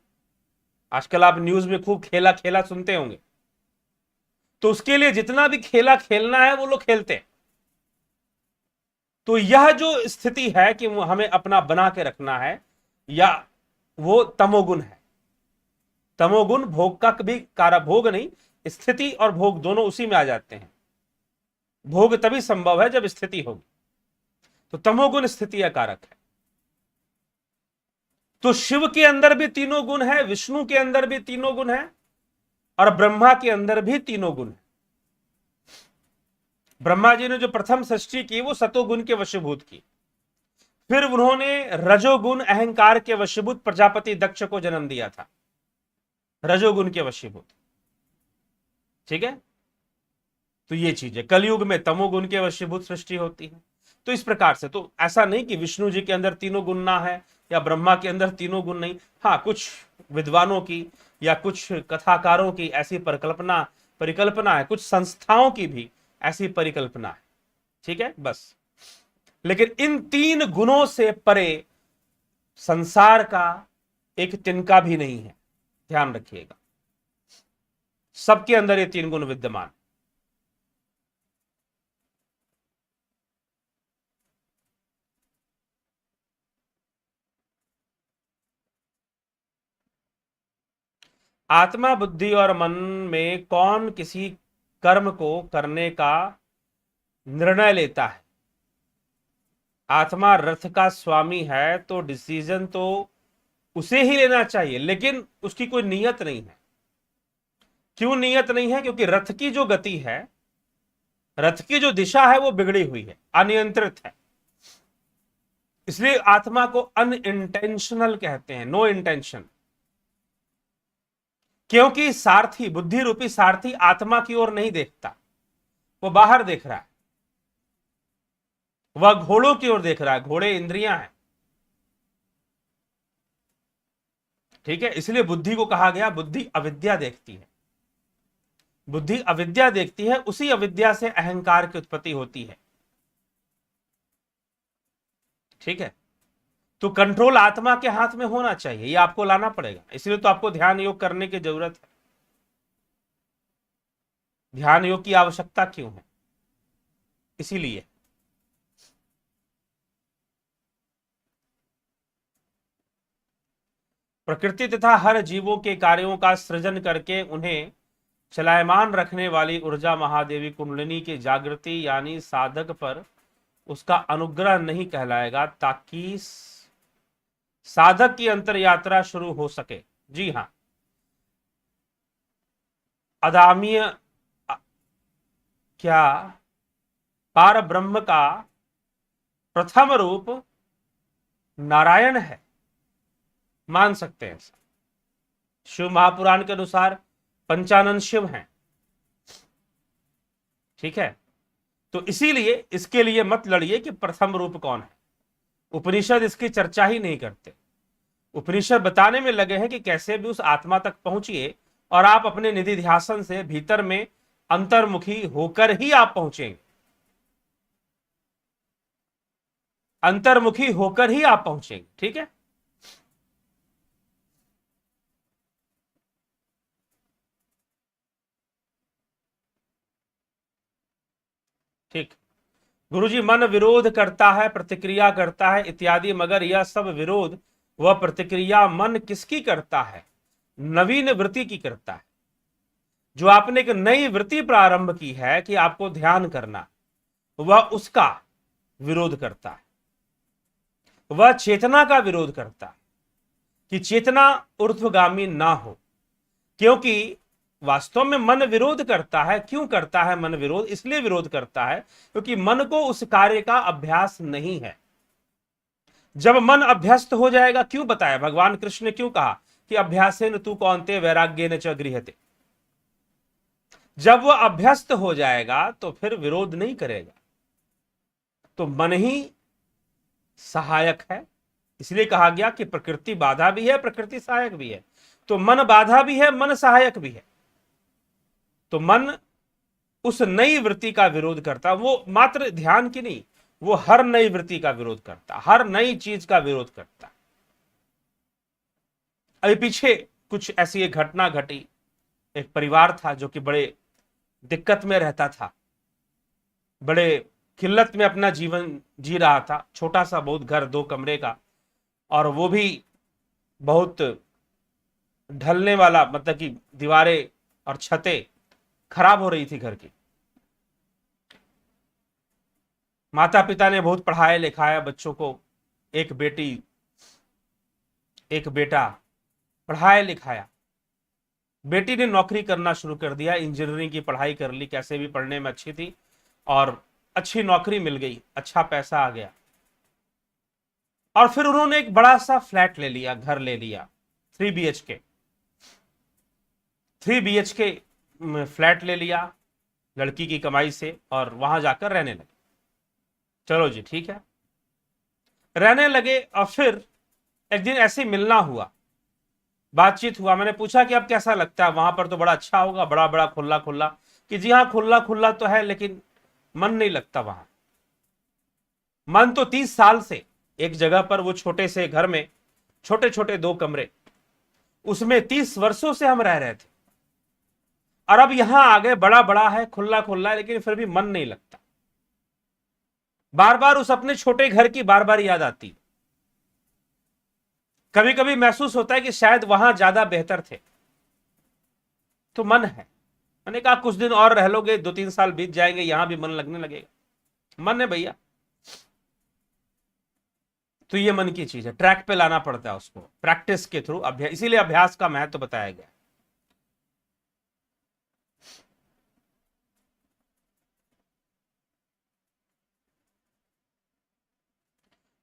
A: आजकल आप न्यूज में खूब खेला खेला सुनते होंगे, तो उसके लिए जितना भी खेला खेलना है वो लोग खेलते हैं। तो यह जो स्थिति है कि हमें अपना बना के रखना है, या वो तमोगुण है। तमोगुण भोग का कभी कारक, भोग नहीं, स्थिति और भोग दोनों उसी में आ जाते हैं। भोग तभी संभव है जब स्थिति होगी। तो तमोगुण स्थिति या कारक है। तो शिव के अंदर भी तीनों गुण है, विष्णु के अंदर भी तीनों गुण है, और ब्रह्मा के अंदर भी तीनों गुण है। ब्रह्मा जी ने जो प्रथम सृष्टि की वो सतोगुण के वशीभूत की, फिर उन्होंने रजोगुण अहंकार के वशीभूत प्रजापति दक्ष को जन्म दिया था, रजोगुण के वशीभूत। ठीक है, तो ये चीज है। कलयुग में तमोगुण के वशीभूत सृष्टि होती है। तो इस प्रकार से, तो ऐसा नहीं कि विष्णु जी के अंदर तीनों गुण ना है या ब्रह्मा के अंदर तीनों गुण नहीं। हाँ, कुछ विद्वानों की या कुछ कथाकारों की ऐसी परिकल्पना है, कुछ संस्थाओं की भी ऐसी परिकल्पना है। ठीक है, बस। लेकिन इन तीन गुणों से परे संसार का एक तिनका भी नहीं है, ध्यान रखिएगा। सबके अंदर ये तीन गुण विद्यमान। आत्मा, बुद्धि और मन में कौन किसी कर्म को करने का निर्णय लेता है? आत्मा रथ का स्वामी है तो डिसीजन तो उसे ही लेना चाहिए, लेकिन उसकी कोई नियत नहीं है। क्यों नियत नहीं है? क्योंकि रथ की जो गति है, रथ की जो दिशा है वो बिगड़ी हुई है, अनियंत्रित है। इसलिए आत्मा को अनइंटेंशनल कहते हैं, नो इंटेंशन। क्योंकि सारथी, बुद्धि रूपी सारथी आत्मा की ओर नहीं देखता, वो बाहर देख रहा है, वह घोड़ों की ओर देख रहा है। घोड़े इंद्रियां हैं। ठीक है, इसलिए बुद्धि को कहा गया बुद्धि अविद्या देखती है। बुद्धि अविद्या देखती है, उसी अविद्या से अहंकार की उत्पत्ति होती है। ठीक है, तो कंट्रोल आत्मा के हाथ में होना चाहिए, ये आपको लाना पड़ेगा। इसलिए तो आपको ध्यान योग करने की जरूरत है। ध्यान योग की आवश्यकता क्यों है? इसीलिए प्रकृति तथा हर जीवों के कार्यों का सृजन करके उन्हें चलायमान रखने वाली ऊर्जा महादेवी कुंडलिनी की जागृति यानी साधक पर उसका अनुग्रह नहीं कहलाएगा, ताकि साधक की अंतर यात्रा शुरू हो सके। जी हां, अदामीय क्या पार ब्रह्म का प्रथम रूप नारायण है, मान सकते हैं। शिव महापुराण के अनुसार पंचानन शिव हैं। ठीक है, तो इसीलिए इसके लिए मत लड़िए कि प्रथम रूप कौन है। उपनिषद इसकी चर्चा ही नहीं करते। उपनिषद बताने में लगे हैं कि कैसे भी उस आत्मा तक पहुंचिए, और आप अपने निधि ध्यासन से भीतर में अंतर्मुखी होकर ही आप पहुंचेंगे। अंतर्मुखी होकर ही आप पहुंचेंगे। ठीक है, ठीक। गुरुजी, मन विरोध करता है, प्रतिक्रिया करता है इत्यादि, मगर यह सब विरोध वह प्रतिक्रिया मन किसकी करता है? नवीन वृत्ति की करता है। जो आपने एक नई वृत्ति प्रारंभ की है कि आपको ध्यान करना, वह उसका विरोध करता है। वह चेतना का विरोध करता है कि चेतना ऊर्ध्वगामी ना हो। क्योंकि वास्तव में मन विरोध करता है। क्यों करता है मन विरोध? इसलिए विरोध करता है क्योंकि मन को उस कार्य का अभ्यास नहीं है। जब मन अभ्यस्त हो जाएगा, क्यों बताया भगवान कृष्ण ने, क्यों कहा कि अभ्यासेन तु कौन्तेय वैराग्येन च गृह्यते। जब वह अभ्यस्त हो जाएगा तो फिर विरोध नहीं करेगा। तो मन ही सहायक है। इसलिए कहा गया कि प्रकृति बाधा भी है, प्रकृति सहायक भी है। तो मन बाधा भी है, मन सहायक भी है। तो मन उस नई वृत्ति का विरोध करता, वो मात्र ध्यान की नहीं, वो हर नई वृत्ति का विरोध करता, हर नई चीज का विरोध करता। अभी पीछे कुछ ऐसी एक घटना घटी। एक परिवार था जो कि बड़े दिक्कत में रहता था, बड़े किल्लत में अपना जीवन जी रहा था। छोटा सा बहुत घर, 2 कमरे का, और वो भी बहुत ढलने वाला, मतलब कि दीवारें और छतें खराब हो रही थी घर की। माता पिता ने बहुत पढ़ाया लिखाया बच्चों को, एक बेटी एक बेटा, पढ़ाया लिखाया। बेटी ने नौकरी करना शुरू कर दिया, इंजीनियरिंग की पढ़ाई कर ली, कैसे भी पढ़ने में अच्छी थी, और अच्छी नौकरी मिल गई, अच्छा पैसा आ गया। और फिर उन्होंने एक बड़ा सा फ्लैट ले लिया, घर ले लिया, 3 BHK, 3 BHK फ्लैट ले लिया लड़की की कमाई से, और वहां जाकर रहने लगे। चलो जी ठीक है, रहने लगे। और फिर एक दिन ऐसे ही मिलना हुआ, बातचीत हुआ। मैंने पूछा कि अब कैसा लगता है वहां पर, तो बड़ा अच्छा होगा, बड़ा बड़ा खुला खुला। कि जी हाँ, खुला खुला तो है, लेकिन मन नहीं लगता वहां। मन तो 30 साल से एक जगह पर, वो छोटे से घर में, छोटे छोटे 2 कमरे, उसमें 30 वर्षों से हम रह रहे थे। और अब यहां आ गए, बड़ा बड़ा है, खुला खुला है, लेकिन फिर भी मन नहीं लगता। बार बार उस अपने छोटे घर की बार बार याद आती। कभी कभी महसूस होता है कि शायद वहां ज्यादा बेहतर थे। तो मन है। मैंने कहा कुछ दिन और रह लोगे, 2-3 साल बीत जाएंगे, यहां भी मन लगने लगेगा। मन है भैया। तो ये मन की चीज है, ट्रैक पे लाना पड़ता है उसको, प्रैक्टिस के थ्रू, अभ्यास। इसीलिए अभ्यास का महत्व बताया गया।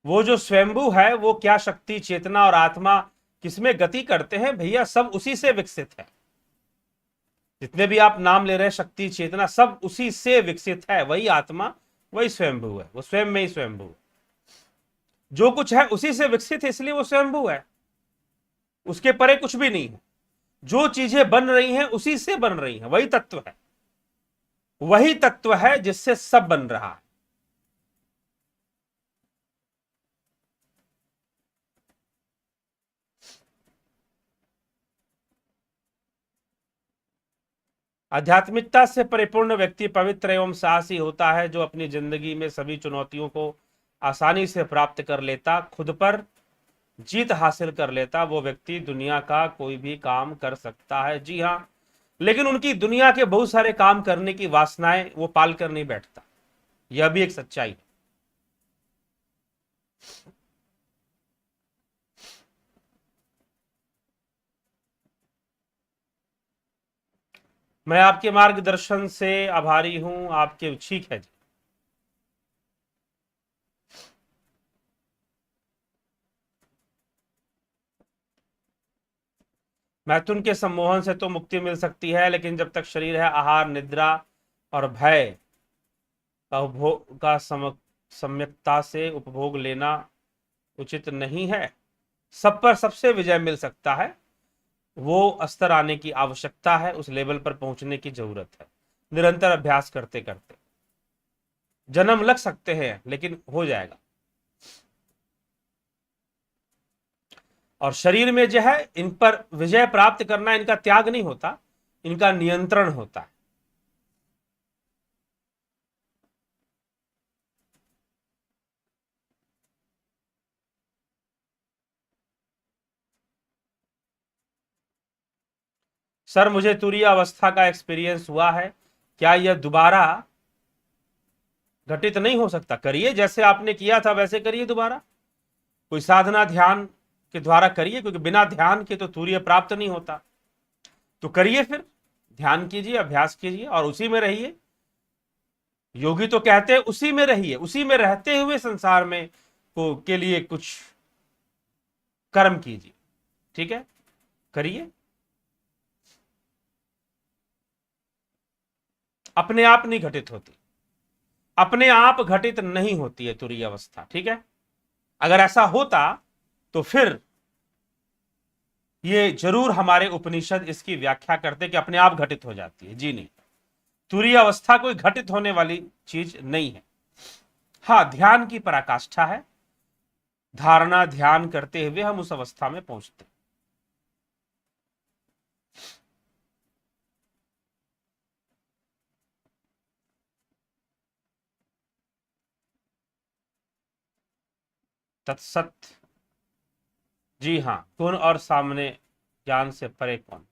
A: वो जो स्वयंभू है, वो क्या शक्ति, चेतना और आत्मा किसमें गति करते हैं भैया, सब उसी से विकसित है। जितने भी आप नाम ले रहे हैं, शक्ति चेतना, सब उसी से विकसित है। वही आत्मा, वही स्वयंभू है, वो स्वयं में ही स्वयंभू है। जो कुछ है उसी से विकसित है, इसलिए वो स्वयंभू है। उसके परे कुछ भी नहीं है। जो चीजें बन रही हैं उसी से बन रही हैं, वही तत्व है। वही तत्व है जिससे सब बन रहा है। आध्यात्मिकता से परिपूर्ण व्यक्ति पवित्र एवं साहसी होता है, जो अपनी जिंदगी में सभी चुनौतियों को आसानी से प्राप्त कर लेता, खुद पर जीत हासिल कर लेता। वो व्यक्ति दुनिया का कोई भी काम कर सकता है, जी हाँ, लेकिन उनकी दुनिया के बहुत सारे काम करने की वासनाएं वो पाल कर नहीं बैठता। यह भी एक सच्चाई है। मैं आपके मार्गदर्शन से आभारी हूं, आपके, ठीक है जी। मैथुन के सम्मोहन से तो मुक्ति मिल सकती है, लेकिन जब तक शरीर है, आहार, निद्रा और भय का उपभोग का सम्यकता से उपभोग लेना उचित नहीं है। सब पर सबसे विजय मिल सकता है, वो स्तर आने की आवश्यकता है, उस लेवल पर पहुंचने की जरूरत है, निरंतर अभ्यास करते करते। जन्म लग सकते हैं, लेकिन हो जाएगा। और शरीर में जो है, इन पर विजय प्राप्त करना, इनका त्याग नहीं होता, इनका नियंत्रण होता है। सर, मुझे तुरीय अवस्था का एक्सपीरियंस हुआ है, क्या यह दोबारा घटित नहीं हो सकता? करिए, जैसे आपने किया था वैसे करिए दोबारा। कोई साधना ध्यान के द्वारा करिए, क्योंकि बिना ध्यान के तो तुरीय प्राप्त नहीं होता। तो करिए, फिर ध्यान कीजिए, अभ्यास कीजिए, और उसी में रहिए। योगी तो कहते हैं उसी में रहिए, उसी में रहते हुए संसार में को के लिए कुछ कर्म कीजिए। ठीक है, करिए। अपने आप नहीं घटित होती, अपने आप घटित नहीं होती है तुरीय अवस्था। ठीक है, अगर ऐसा होता तो फिर ये जरूर हमारे उपनिषद इसकी व्याख्या करते कि अपने आप घटित हो जाती है। जी नहीं, तुरीय अवस्था कोई घटित होने वाली चीज नहीं है। हाँ, ध्यान की पराकाष्ठा है, धारणा ध्यान करते हुए हम उस अवस्था में पहुंचते। तत्सत। जी हाँ, गुण और सामने ज्ञान से परे कौन?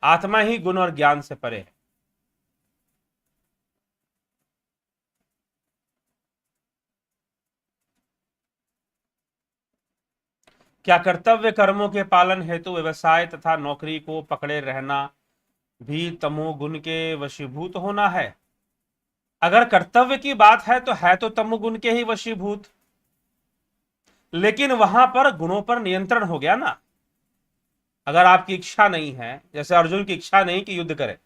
A: आत्मा ही गुण और ज्ञान से परे है। क्या कर्तव्य कर्मों के पालन हेतु व्यवसाय तथा नौकरी को पकड़े रहना भी तमोगुण के वशीभूत होना है? अगर कर्तव्य की बात है तो तमोगुण के ही वशीभूत, लेकिन वहां पर गुणों पर नियंत्रण हो गया ना। अगर आपकी इच्छा नहीं है, जैसे अर्जुन की इच्छा नहीं कि युद्ध करे,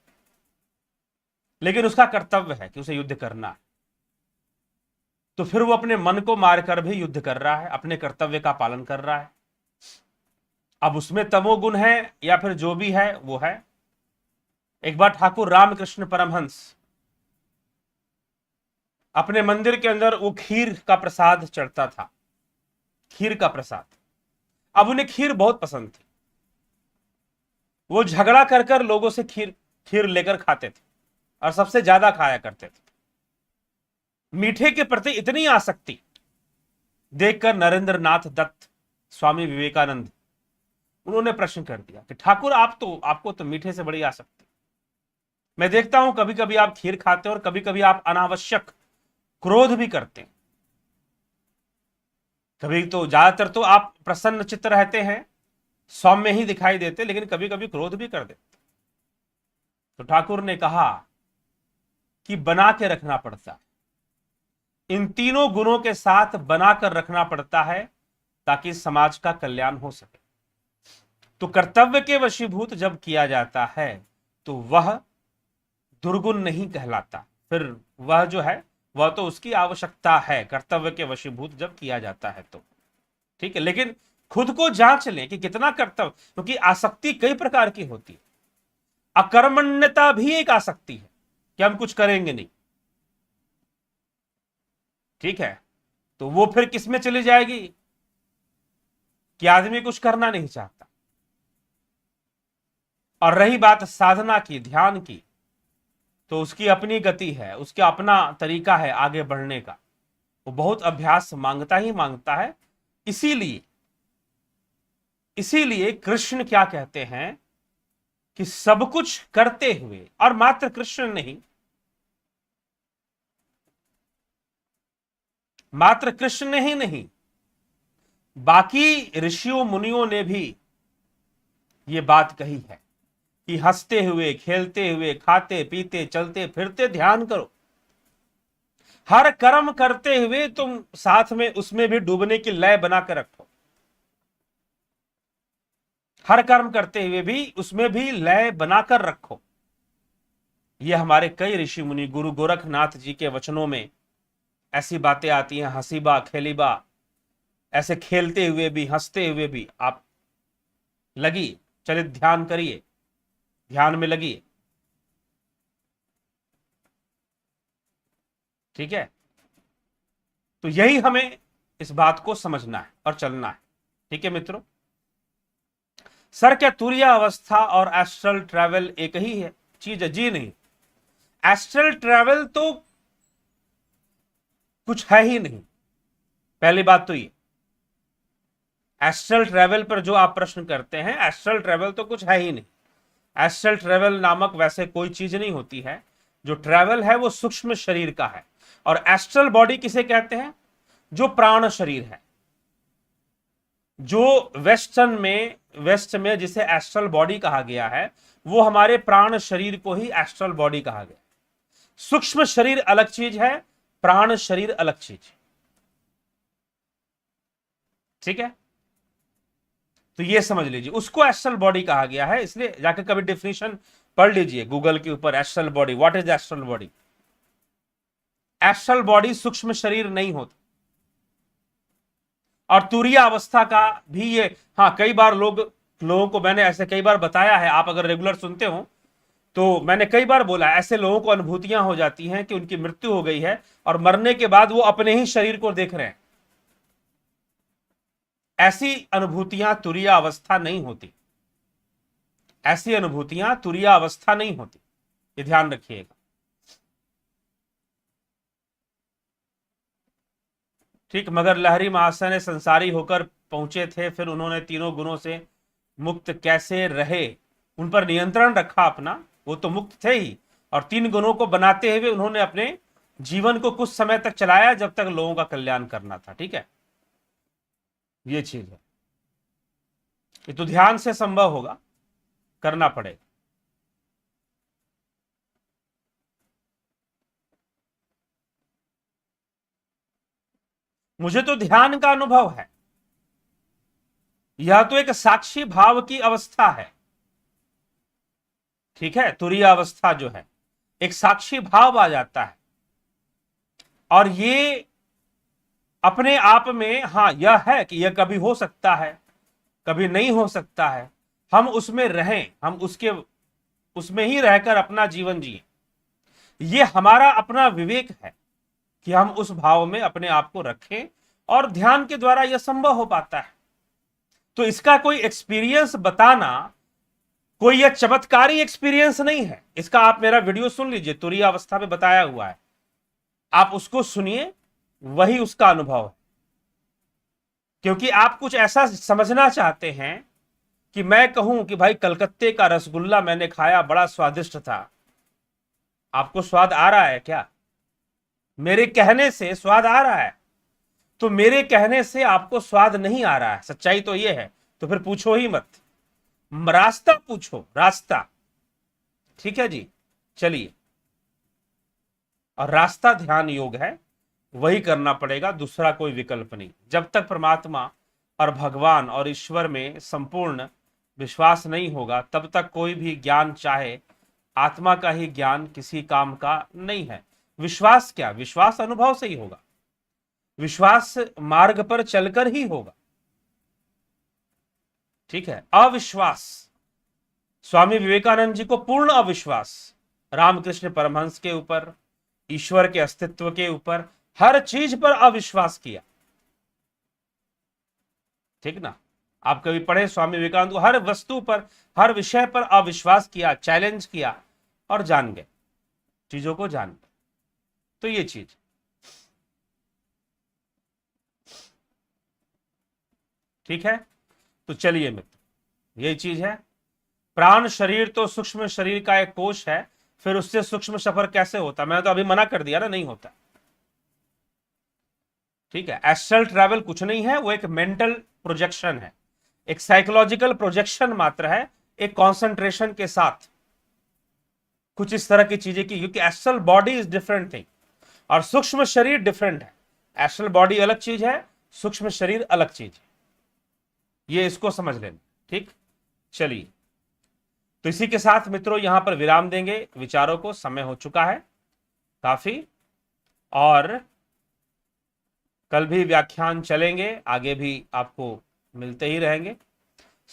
A: लेकिन उसका कर्तव्य है कि उसे युद्ध करना है, तो फिर वो अपने मन को मारकर भी युद्ध कर रहा है, अपने कर्तव्य का पालन कर रहा है। अब उसमें तमोगुण है या फिर जो भी है वो है। एक बार ठाकुर रामकृष्ण परमहंस अपने मंदिर के अंदर वो खीर का प्रसाद चढ़ता था, खीर का प्रसाद। अब उन्हें खीर बहुत पसंद थी, वो झगड़ा कर कर लोगों से खीर खीर लेकर खाते थे और सबसे ज्यादा खाया करते थे। मीठे के प्रति इतनी आसक्ति देखकर नरेंद्र नाथ दत्त स्वामी विवेकानंद, उन्होंने प्रश्न कर दिया कि ठाकुर आपको तो मीठे से बड़ी आसक्ति। मैं देखता हूं कभी कभी आप खीर खाते हैं और कभी कभी आप अनावश्यक क्रोध भी करते हैं। कभी तो ज्यादातर तो आप प्रसन्न चित्त रहते हैं, सौम्य ही दिखाई देते, लेकिन कभी कभी क्रोध भी कर देते। तो ठाकुर ने कहा कि बना के रखना पड़ता है, इन तीनों गुणों के साथ बनाकर रखना पड़ता है ताकि समाज का कल्याण हो सके। तो कर्तव्य के वशीभूत जब किया जाता है तो वह दुर्गुण नहीं कहलाता, फिर वह जो है वह तो उसकी आवश्यकता है कर्तव्य के वशीभूत जब किया जाता है तो ठीक है। लेकिन खुद को जांच लें कि कितना कर्तव्य, क्योंकि आसक्ति कई प्रकार की होती है। अकर्मण्यता भी एक आसक्ति है कि हम कुछ करेंगे नहीं, ठीक है, तो वो फिर किस में चली जाएगी कि आदमी कुछ करना नहीं चाहता। और रही बात साधना की, ध्यान की, तो उसकी अपनी गति है, उसका अपना तरीका है आगे बढ़ने का, वो बहुत अभ्यास मांगता ही मांगता है। इसीलिए इसीलिए कृष्ण क्या कहते हैं कि सब कुछ करते हुए, और मात्र कृष्ण नहीं, मात्र कृष्ण ने ही नहीं, बाकी ऋषियों मुनियों ने भी ये बात कही है कि हंसते हुए, खेलते हुए, खाते पीते, चलते फिरते ध्यान करो। हर कर्म करते हुए तुम साथ में उसमें भी डूबने की लय बना कर रखो। हर कर्म करते हुए भी उसमें भी लय बनाकर रखो। ये हमारे कई ऋषि मुनि, गुरु गोरखनाथ जी के वचनों में ऐसी बातें आती हैं, हंसीबा खेलीबा, ऐसे खेलते हुए भी हंसते हुए भी आप लगिए, चलिए ध्यान करिए, ध्यान में लगिए, ठीक है। तो यही हमें इस बात को समझना है और चलना है, ठीक है मित्रों। सर क्या तुरीय अवस्था और एस्ट्रल ट्रैवल एक ही है चीज है? जी नहीं, एस्ट्रल ट्रैवल तो कुछ है ही नहीं। पहली बात तो ये, एस्ट्रल ट्रैवल पर जो आप प्रश्न करते हैं, एस्ट्रल ट्रैवल तो कुछ है ही नहीं। एस्ट्रल ट्रैवल नामक वैसे कोई चीज नहीं होती है। जो ट्रैवल है वो सूक्ष्म शरीर का है। और एस्ट्रल बॉडी किसे कहते हैं? जो प्राण शरीर है, जो वेस्ट में जिसे एस्ट्रल बॉडी कहा गया है, वो हमारे प्राण शरीर को ही एस्ट्रल बॉडी कहा गया। सूक्ष्म शरीर अलग चीज है, प्राण शरीर अलग चीज, ठीक है। तो ये समझ लीजिए, उसको एस्ट्रल बॉडी कहा गया है। इसलिए जाकर कभी डेफिनेशन पढ़ लीजिए गूगल के ऊपर, astral body, what is astral body. Astral body सूक्ष्म शरीर नहीं होता। और तुरीय अवस्था का भी ये, हाँ, कई बार लोगों को मैंने ऐसे कई बार बताया है, आप अगर रेगुलर सुनते हो तो मैंने कई बार बोला, ऐसे लोगों को अनुभूतियां हो जाती हैं कि उनकी मृत्यु हो गई है और मरने के बाद वो अपने ही शरीर को देख रहे हैं। ऐसी अनुभूतियां तुरीय अवस्था नहीं होती, ऐसी अनुभूतियां तुरीय अवस्था नहीं होती, ये ध्यान रखिएगा, ठीक। मगर लहरी महाशय ने संसारी होकर पहुंचे थे, फिर उन्होंने तीनों गुणों से मुक्त कैसे रहे, उन पर नियंत्रण रखा अपना, वो तो मुक्त थे ही, और 3 गुणों को बनाते हुए उन्होंने अपने जीवन को कुछ समय तक चलाया जब तक लोगों का कल्याण करना था। ठीक है, ये चीज है, ये तो ध्यान से संभव होगा, करना पड़ेगा। मुझे तो ध्यान का अनुभव है, यह तो एक साक्षी भाव की अवस्था है। ठीक है, तुरीय अवस्था जो है, एक साक्षी भाव आ जाता है, और ये अपने आप में, हाँ यह है कि यह कभी हो सकता है, कभी नहीं हो सकता है, हम उसमें रहें, हम उसमें ही रहकर अपना जीवन जिए, ये हमारा अपना विवेक है कि हम उस भाव में अपने आप को रखें, और ध्यान के द्वारा यह संभव हो पाता है। तो इसका कोई एक्सपीरियंस बताना कोई यह चमत्कारी एक्सपीरियंस नहीं है। इसका आप मेरा वीडियो सुन लीजिए, तुरीय अवस्था में बताया हुआ है, आप उसको सुनिए, वही उसका अनुभव है। क्योंकि आप कुछ ऐसा समझना चाहते हैं कि मैं कहूं कि भाई कलकत्ते का रसगुल्ला मैंने खाया, बड़ा स्वादिष्ट था, आपको स्वाद आ रहा है क्या? मेरे कहने से स्वाद आ रहा है, तो मेरे कहने से आपको स्वाद नहीं आ रहा है, सच्चाई तो यह है, तो फिर पूछो ही मत, रास्ता पूछो, रास्ता। ठीक है जी, चलिए, और रास्ता ध्यान योग है, वही करना पड़ेगा, दूसरा कोई विकल्प नहीं। जब तक परमात्मा और भगवान और ईश्वर में संपूर्ण विश्वास नहीं होगा, तब तक कोई भी ज्ञान, चाहे आत्मा का ही ज्ञान, किसी काम का नहीं है। विश्वास क्या? विश्वास अनुभव से ही होगा, विश्वास मार्ग पर चलकर ही होगा। ठीक है, अविश्वास, स्वामी विवेकानंद जी को पूर्ण अविश्वास, रामकृष्ण परमहंस के ऊपर, ईश्वर के अस्तित्व के ऊपर, हर चीज पर अविश्वास किया। ठीक ना, आप कभी पढ़े स्वामी विवेकानंद को, हर वस्तु पर, हर विषय पर अविश्वास किया, चैलेंज किया, और जान गए, चीजों को जान गए। तो ये चीज, ठीक है, तो चलिए मित्र, यही चीज है। प्राण शरीर तो सूक्ष्म शरीर का एक कोश है, फिर उससे सूक्ष्म सफर कैसे होता? मैंने तो अभी मना कर दिया ना, नहीं होता। ठीक है, एस्ट्रल ट्रैवल कुछ नहीं है, वो एक मेंटल प्रोजेक्शन है, एक साइकोलॉजिकल प्रोजेक्शन मात्र है, एक कॉन्सेंट्रेशन के साथ कुछ इस तरह की चीजें की, क्योंकि astral body is different thing और सूक्ष्म शरीर डिफरेंट है। एस्ट्रल बॉडी अलग चीज है, सूक्ष्म शरीर अलग चीज है, ये इसको समझ लेना। ठीक, चलिए, तो इसी के साथ मित्रों यहां पर विराम देंगे, विचारों को, समय हो चुका है काफी, और कल भी व्याख्यान चलेंगे, आगे भी आपको मिलते ही रहेंगे।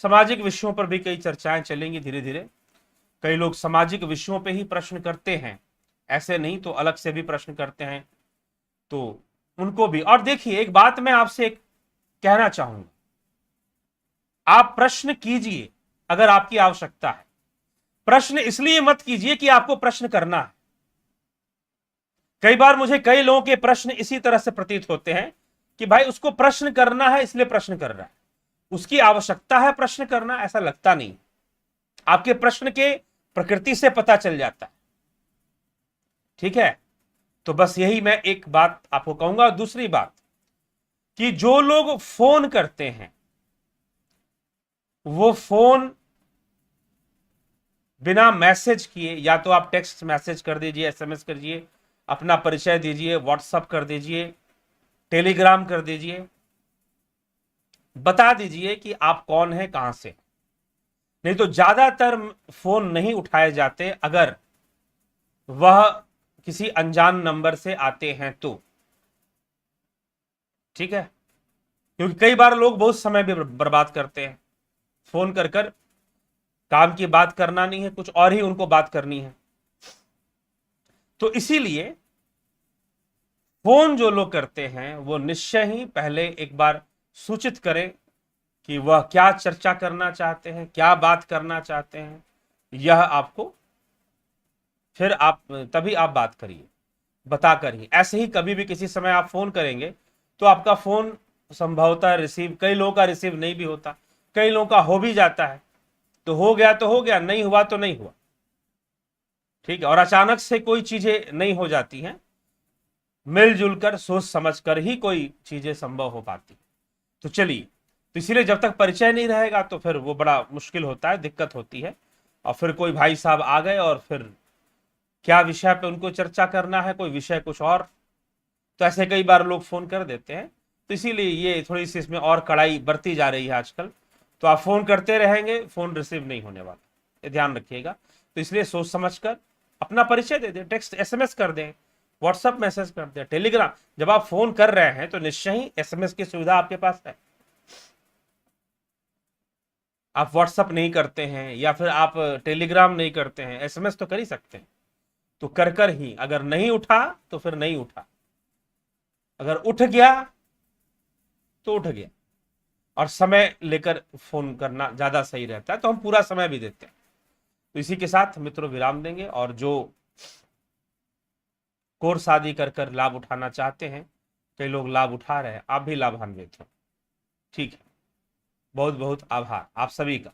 A: सामाजिक विषयों पर भी कई चर्चाएं चलेंगी धीरे धीरे। कई लोग सामाजिक विषयों पे ही प्रश्न करते हैं, ऐसे नहीं तो अलग से भी प्रश्न करते हैं, तो उनको भी। और देखिए, एक बात मैं आपसे कहना चाहूंगा, आप प्रश्न कीजिए अगर आपकी आवश्यकता है, प्रश्न इसलिए मत कीजिए कि आपको प्रश्न करना है। कई बार मुझे कई लोगों के प्रश्न इसी तरह से प्रतीत होते हैं कि भाई उसको प्रश्न करना है इसलिए प्रश्न कर रहा है, उसकी आवश्यकता है प्रश्न करना, ऐसा लगता नहीं। आपके प्रश्न के प्रकृति से पता चल जाता है। ठीक है, तो बस यही मैं एक बात आपको कहूंगा। दूसरी बात कि जो लोग फोन करते हैं, वो फोन बिना मैसेज किए, या तो आप टेक्स्ट मैसेज कर दीजिए, एसएमएस कर दीजिए, अपना परिचय दीजिए, व्हाट्सएप कर दीजिए, टेलीग्राम कर दीजिए, बता दीजिए कि आप कौन हैं, कहां से। नहीं तो ज्यादातर फोन नहीं उठाए जाते अगर वह किसी अनजान नंबर से आते हैं तो। ठीक है, क्योंकि कई बार लोग बहुत समय भी बर्बाद करते हैं, फोन कर कर, काम की बात करना नहीं है, कुछ और ही उनको बात करनी है। तो इसीलिए फोन जो लोग करते हैं वो निश्चय ही पहले एक बार सूचित करें कि वह क्या चर्चा करना चाहते हैं, क्या बात करना चाहते हैं, यह आपको, फिर आप तभी आप बात करिए, बताकर ही। ऐसे ही कभी भी किसी समय आप फोन करेंगे तो आपका फोन संभवतः रिसीव, कई लोगों का रिसीव नहीं भी होता, कई लोगों का हो भी जाता है। तो हो गया तो हो गया, नहीं हुआ तो नहीं हुआ, ठीक है। और अचानक से कोई चीजें नहीं हो जाती हैं, मिलजुल कर सोच समझ कर ही कोई चीजें संभव हो पाती। तो चलिए, तो इसीलिए जब तक परिचय नहीं रहेगा तो फिर वो बड़ा मुश्किल होता है, दिक्कत होती है। और फिर कोई भाई साहब आ गए और फिर क्या विषय पे उनको चर्चा करना है, कोई विषय कुछ और, तो ऐसे कई बार लोग फोन कर देते हैं। तो इसीलिए ये थोड़ी सी इसमें और कड़ाई बरती जा रही है आजकल। तो आप फोन करते रहेंगे, फोन रिसीव नहीं होने वाला, ये ध्यान रखिएगा। तो इसलिए सोच समझ कर अपना परिचय दे दें, टेक्स्ट एसएमएस कर दें, व्हाट्सएप मैसेज कर दें, टेलीग्राम। जब आप फोन कर रहे हैं तो निश्चय ही एसएमएस की सुविधा आपके पास है। आप व्हाट्सएप नहीं करते हैं या फिर आप टेलीग्राम नहीं करते हैं, एसएमएस तो कर ही सकते हैं। तो कर कर ही, अगर नहीं उठा तो फिर नहीं उठा, अगर उठ गया तो उठ गया। और समय लेकर फोन करना ज्यादा सही रहता है, तो हम पूरा समय भी देते हैं। तो इसी के साथ मित्रों विराम देंगे, और जो कोर्स आदि कर कर लाभ उठाना चाहते हैं, कई लोग लाभ उठा रहे हैं, आप भी लाभान्वित हो, ठीक है। बहुत बहुत आभार आप सभी का।